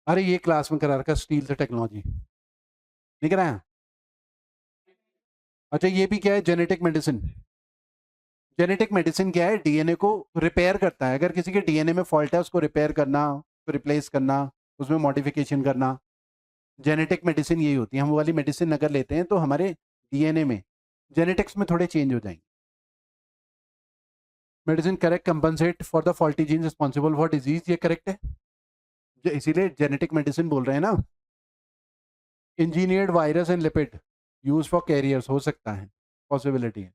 अरे ये क्लास में करा रखा, स्टील से टेक्नोलॉजी नहीं कराया। अच्छा ये भी क्या है, जेनेटिक मेडिसिन। जेनेटिक मेडिसिन क्या है, डीएनए को रिपेयर करता है, अगर किसी के डीएनए में फॉल्ट है उसको रिपेयर करना, उसको रिप्लेस करना, उसमें मॉडिफिकेशन करना। जेनेटिक मेडिसिन यही होती है। हम वो वाली मेडिसिन अगर लेते हैं तो हमारे डीएनए में जेनेटिक्स में थोड़े चेंज हो जाएंगे। Medicine correct, compensate for the faulty gene responsible for disease, ये करेक्ट है, इसीलिए जेनेटिक मेडिसिन बोल रहे हैं ना। Engineered virus and lipid use for carriers, हो सकता है, पॉसिबिलिटी है।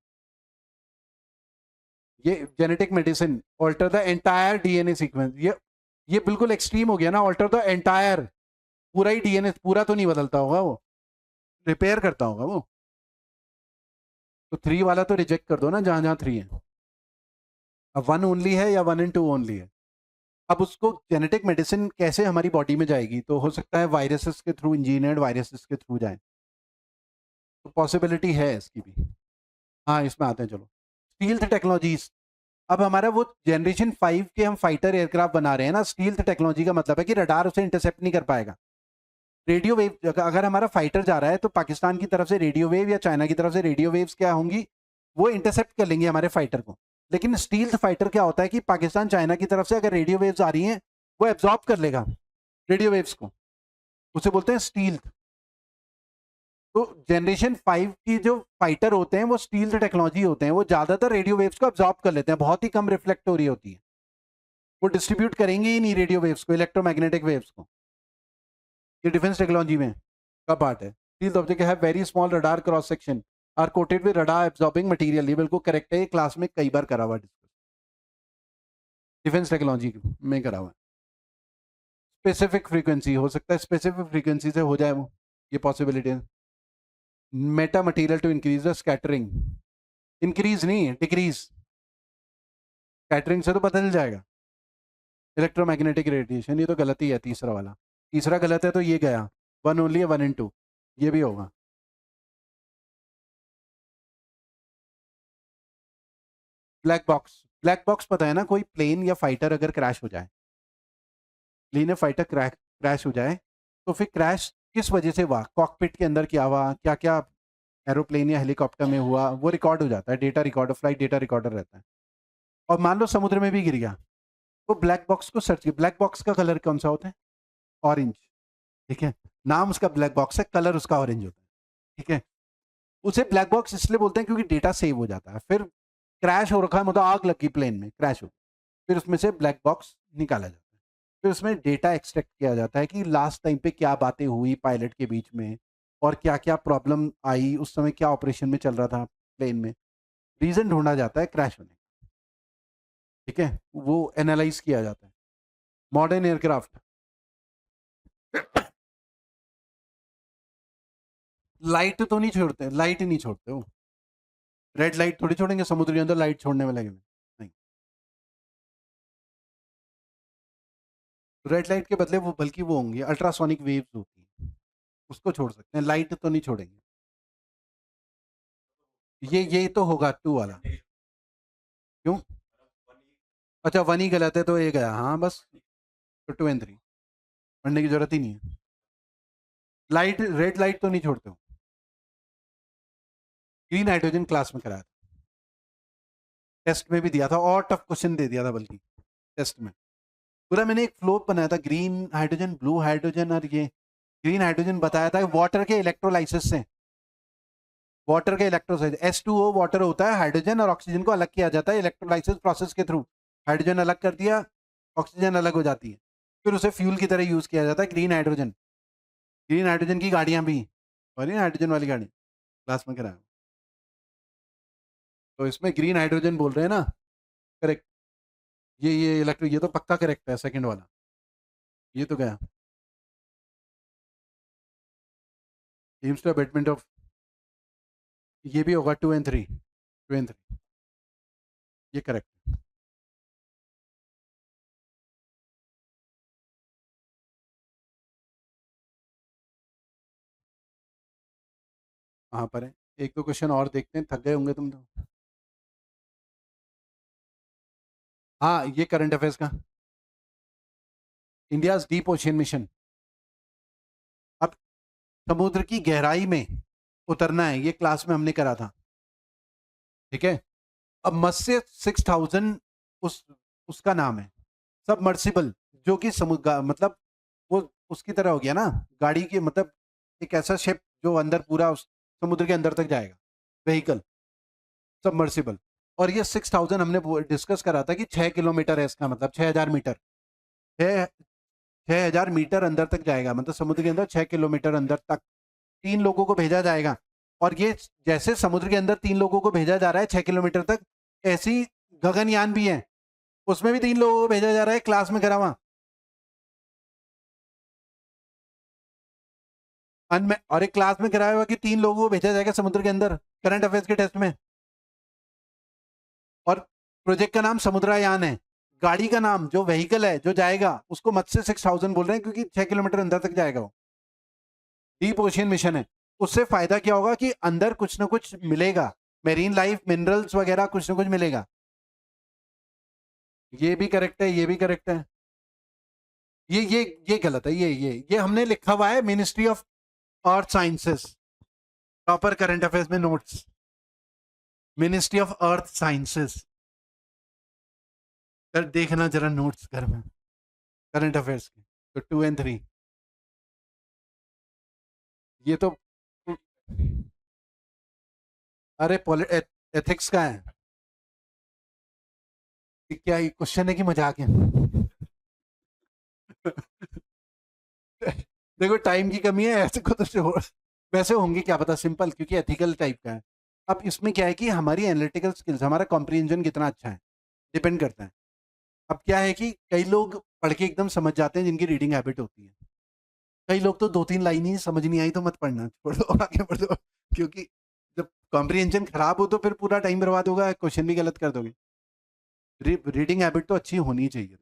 ये genetic medicine alter the entire DNA sequence, ये बिल्कुल एक्सट्रीम हो गया ना, ऑल्टर द एंटायर, पूरा ही डीएनए, पूरा तो नहीं बदलता होगा वो, रिपेयर करता होगा वो। तो थ्री वाला तो रिजेक्ट कर दो ना, जहां जहां थ्री है। अब वन ओनली है या वन एंड टू ओनली है। अब उसको जेनेटिक मेडिसिन कैसे हमारी बॉडी में जाएगी, तो हो सकता है वायरसेस के थ्रू, इंजीनियर्ड वायरसेस के थ्रू जाए, तो पॉसिबिलिटी है इसकी भी। हाँ इसमें आते हैं, चलो स्टील्थ टेक्नोलॉजीज। अब हमारा वो जनरेशन 5 के हम फाइटर एयरक्राफ्ट बना रहे हैं ना, स्टील्थ टेक्नोलॉजी का मतलब है कि रडार उसे इंटरसेप्ट नहीं कर पाएगा। रेडियो वेव, अगर हमारा फाइटर जा रहा है तो पाकिस्तान की तरफ से रेडियो वेव या चाइना की तरफ से रेडियो वेव्स क्या होंगी, वो इंटरसेप्ट कर लेंगे हमारे फाइटर को। लेकिन स्टील्थ फाइटर क्या होता है कि पाकिस्तान चाइना की तरफ से अगर रेडियो वेव्स आ रही हैं, वो एब्जॉर्ब कर लेगा रेडियो वेव्स को, उसे बोलते हैं स्टील्थ। तो जनरेशन 5 की जो फाइटर होते हैं वो स्टील्थ टेक्नोलॉजी होते हैं, वो ज्यादातर रेडियो वेव्स को एब्जॉर्ब कर लेते हैं, बहुत ही कम रिफ्लेक्ट हो रही होती है, वो डिस्ट्रीब्यूट करेंगे ही नहीं रेडियो वेव्स को, इलेक्ट्रोमैग्नेटिक वेव्स को। ये डिफेंस टेक्नोलॉजी में का पार्ट है। Stealth object have very small radar cross section are coated with radar absorbing material, ये बिल्कुल करेक्ट है, ये क्लास में कई बार करा हुआ डिस्कस, डिफेंस टेक्नोलॉजी में करा हुआ। स्पेसिफिक फ्रीक्वेंसी हो सकता है, स्पेसिफिक फ्रीक्वेंसी से हो जाए वो, ये पॉसिबिलिटी है। Meta material to increase the scattering, increase नहीं डिक्रीज, स्कैटरिंग से तो पता चल जाएगा। इलेक्ट्रोमैग्नेटिक रेडिएशन, ये तो गलती है तीसरा वाला, तीसरा गलत है, तो ये गया, वन ओनली है, वन इन टू, ये भी होगा। ब्लैक बॉक्स, ब्लैक बॉक्स पता है ना, कोई प्लेन या फाइटर अगर क्रैश हो जाए, प्लेन या फाइटर क्रैश हो जाए, तो फिर क्रैश किस वजह से हुआ, कॉकपिट के अंदर क्या हुआ, क्या क्या एरोप्लेन या हेलीकॉप्टर में हुआ, वो रिकॉर्ड हो जाता है, data recorder, flight data recorder रहता है। और मान लो समुद्र में भी गिर गया, वो ब्लैक बॉक्स को सर्च किया, ब्लैक बॉक्स का कलर कौन सा होता है, ऑरेंज, ठीक है, नाम उसका ब्लैक बॉक्स है, कलर उसका ऑरेंज होता है, ठीक है। उसे ब्लैक बॉक्स इसलिए बोलते हैं क्योंकि डेटा सेव हो जाता है, फिर क्रैश हो रखा है, मतलब आग लगी प्लेन में, क्रैश हो, फिर उसमें से ब्लैक बॉक्स निकाला जाता है, फिर उसमें डेटा एक्सट्रैक्ट किया जाता है कि लास्ट टाइम पे क्या बातें हुई पायलट के बीच में, और क्या क्या प्रॉब्लम आई उस समय, क्या ऑपरेशन में चल रहा था प्लेन में, रीजन ढूंढा जाता है क्रैश होने का, ठीक है, वो एनालाइज किया जाता है। मॉडर्न एयरक्राफ्ट लाइट तो नहीं छोड़ते, लाइट ही नहीं छोड़ते वो। रेड लाइट थोड़ी छोड़ेंगे, समुद्र के अंदर लाइट छोड़ने में लगे हुए। नहीं, रेड लाइट के बदले वो बल्कि वो होंगी अल्ट्रासोनिक वेव्स होती है, उसको छोड़ सकते हैं, लाइट तो नहीं छोड़ेंगे। ये तो होगा टू वाला। क्यों? अच्छा वन ही गलत है तो ये गया, हाँ बस। तो टू एंड थ्री पढ़ने की जरूरत ही नहीं है। लाइट, रेड लाइट तो नहीं छोड़ते हो। ग्रीन हाइड्रोजन क्लास में कराया था, टेस्ट में भी दिया था, और टफ क्वेश्चन दे दिया था बल्कि टेस्ट में। पूरा मैंने एक फ्लो बनाया था, ग्रीन हाइड्रोजन, ब्लू हाइड्रोजन, और ये ग्रीन हाइड्रोजन बताया था वाटर के इलेक्ट्रोलाइसिस से। वाटर के इलेक्ट्रोलाइसिस, H2O वाटर होता है, हाइड्रोजन और ऑक्सीजन को अलग किया जाता है इलेक्ट्रोलाइसिस प्रोसेस के थ्रू। हाइड्रोजन अलग कर दिया, ऑक्सीजन अलग हो जाती है, फिर उसे फ्यूल की तरह यूज किया जाता है ग्रीन हाइड्रोजन। ग्रीन हाइड्रोजन की गाड़ियां भी, और ये हाइड्रोजन वाली गाड़ी क्लास में कराया। तो इसमें ग्रीन हाइड्रोजन बोल रहे हैं ना, करेक्ट। ये इलेक्ट्रो, ये तो पक्का करेक्ट है, सेकंड वाला ये तो गया। एम्स टू अबेटमेंट ऑफ, ये भी होगा two and three, two and three, ये करेक्ट। वहां पर है, एक दो क्वेश्चन और देखते हैं, थक गए होंगे तुम तो। हाँ ये करंट अफेयर्स का, इंडिया डीप ओशियन मिशन। अब समुद्र की गहराई में उतरना है, ये क्लास में हमने करा था, ठीक है। अब मत्स्य 6000 उस उसका नाम है, सबमर्सिबल, जो कि समुद्र मतलब वो उसकी तरह हो गया ना, गाड़ी की मतलब एक ऐसा शिप जो अंदर पूरा उस समुद्र के अंदर तक जाएगा, व्हीकल, सबमर्सिबल। और ये 6000 हमने डिस्कस करा था कि 6 किलोमीटर है, इसका मतलब 6000 मीटर, 6000 मीटर अंदर तक जाएगा, मतलब समुद्र के अंदर 6 किलोमीटर अंदर तक 3 लोगों को भेजा जाएगा। और ये जैसे समुद्र के अंदर 3 लोगों को भेजा जा रहा है 6 किलोमीटर तक, ऐसी गगनयान भी है, उसमें भी 3 लोगों को भेजा जा रहा है, क्लास में करा हुआ। और एक क्लास में कराया हुआ कि 3 लोगों को भेजा जाएगा समुद्र के अंदर, करंट अफेयर्स के टेस्ट में। और प्रोजेक्ट का नाम समुद्रयान है, गाड़ी का नाम जो व्हीकल है जो जाएगा उसको मत्स्य 6000 बोल रहे हैं, क्योंकि 6 किलोमीटर अंदर तक जाएगा वो, डीप ओशियन मिशन है। उससे फायदा क्या होगा कि अंदर कुछ ना कुछ मिलेगा, मेरीन लाइफ, मिनरल्स वगैरह कुछ ना कुछ मिलेगा। ये भी करेक्ट है, ये भी करेक्ट है। ये गलत है, ये हमने लिखा हुआ है ministry of earth sciences, proper current affairs में notes, ministry of earth sciences. कर देखना जरा नोट्स घर में, करंट अफेयर्स के, तो टू एंड थ्री, ये तो अरे एथिक्स का है कि क्या ये क्वेश्चन है कि मजाक है? देखो टाइम की कमी है, ऐसे को तो वैसे होंगे क्या पता सिंपल, क्योंकि एथिकल टाइप का है। अब इसमें क्या है कि हमारी एनालिटिकल स्किल्स, हमारा कॉम्प्रिहेंजन कितना अच्छा है, डिपेंड करता है। अब क्या है कि कई लोग पढ़ के एकदम समझ जाते हैं जिनकी रीडिंग हैबिट होती है, कई लोग तो 2-3 लाइन ही समझ नहीं आई तो मत पढ़ना, छोड़ दो और आगे बढ़ दो, क्योंकि जब कॉम्प्रिहेंशन खराब हो तो फिर पूरा टाइम बर्बाद होगा, क्वेश्चन भी गलत कर दोगे। रीडिंग हैबिट तो अच्छी होनी चाहिए,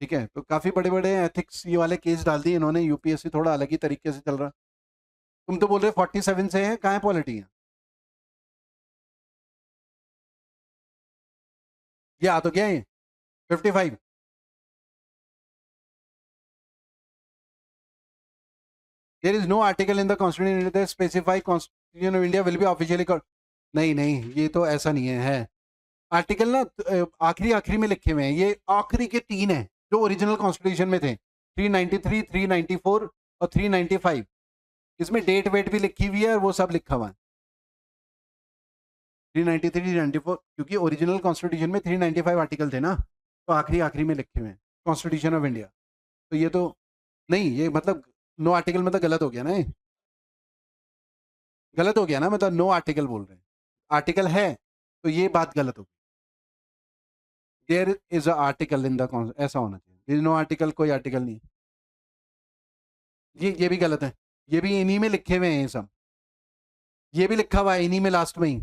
ठीक है। तो काफी बड़े बड़े एथिक्स ये वाले केस डाल दिए इन्होंने, यूपीएससी थोड़ा अलग ही तरीके से चल रहा। तुम तो बोल रहे 47 से है, कहाँ है पॉलिटी है? ये आ तो गया है 55। There is no article in the constitution that specify constitution of India will be officially. नहीं नहीं, ये तो ऐसा नहीं है आर्टिकल ना, आखिरी आखिरी में लिखे हुए हैं, ये आखिरी के 3 हैं जो ओरिजिनल कॉन्स्टिट्यूशन में थे, 393, 394 और 395। इसमें डेट वेट भी लिखी हुई है और वो सब लिखा हुआ है। 393, 394, क्योंकि ओरिजिनल कॉन्स्टिट्यूशन में 395 आर्टिकल थे ना, तो आखिरी आखिरी में लिखे हुए हैं कॉन्स्टिट्यूशन ऑफ इंडिया। तो ये तो नहीं, ये मतलब नो आर्टिकल मतलब गलत हो गया ना, ये गलत हो गया ना, मतलब नो आर्टिकल बोल रहे हैं, आर्टिकल है तो ये बात गलत हो गई। There is a article in the, ऐसा होना चाहिए, नो आर्टिकल, कोई आर्टिकल नहीं। ये भी गलत है, ये भी इन्हीं में लिखे हुए हैं ये सब। ये भी लिखा हुआ है इन्हीं में लास्ट में ही,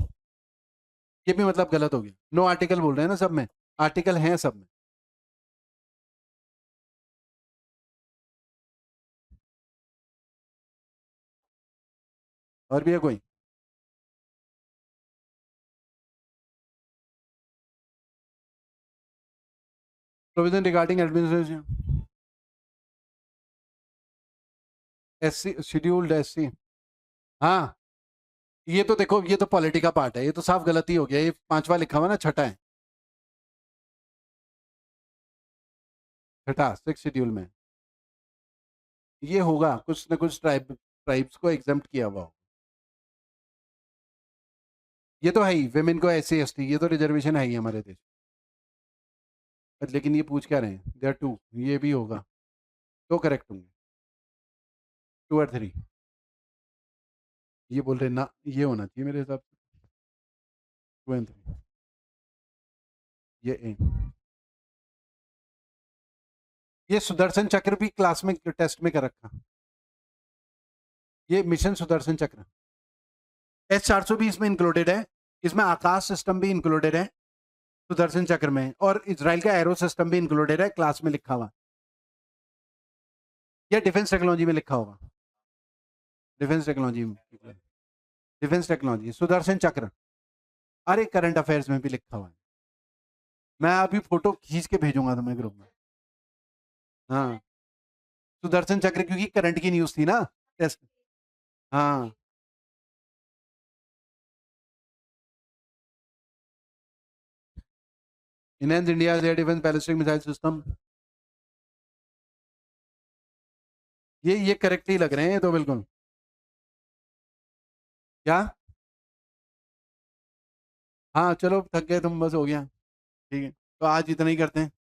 ये भी मतलब गलत हो गया। नो आर्टिकल बोल रहे हैं ना सब में, आर्टिकल हैं सब में। और भी है कोई? Provision regarding administration SC scheduled SC. हाँ, ये तो देखो, ये तो पॉलिटी का पार्ट है, ये तो साफ गलती हो गया, ये पांचवा लिखा हुआ ना, छठा है, छठा सिक्स शेड्यूल में ये होगा, कुछ ना कुछ ट्राइब्स को एग्जाम्प्ट किया हुआ हो। ये तो है ही, वेमेन को एस सी एस टी, ये तो रिजर्वेशन है ही हमारे देश। लेकिन ये पूछ क्या रहे हैं, दे आर टू, ये भी होगा, तो करेक्ट होंगे, 2 और 3। ये बोल रहे ना, ये होना चाहिए मेरे हिसाब से, 2 और 3, ये ए। ये सुदर्शन चक्र भी क्लास में टेस्ट में कर रखा, ये मिशन सुदर्शन चक्र S-400 भी इसमें इंक्लूडेड है, इसमें आकाश सिस्टम भी इंक्लूडेड है सुदर्शन चक्र में, और इसराइल का एरो सिस्टम भी इंक्लूडेड है, क्लास में लिखा हुआ, या डिफेंस टेक्नोलॉजी में लिखा होगा, डिफेंस टेक्नोलॉजी में, डिफेंस टेक्नोलॉजी सुदर्शन चक्र, अरे करंट अफेयर्स में भी लिखा हुआ है, मैं अभी फोटो खींच के भेजूंगा तुम्हें ग्रुप में। हाँ, सुदर्शन चक्र क्योंकि करंट की न्यूज थी ना, टेस्ट। हाँ, enhance India air defence ballistic missile system, ये करेक्ट ही लग रहे हैं ये तो बिल्कुल। क्या? हाँ चलो, थक गए तुम, बस हो गया, ठीक है, तो आज इतना ही करते हैं।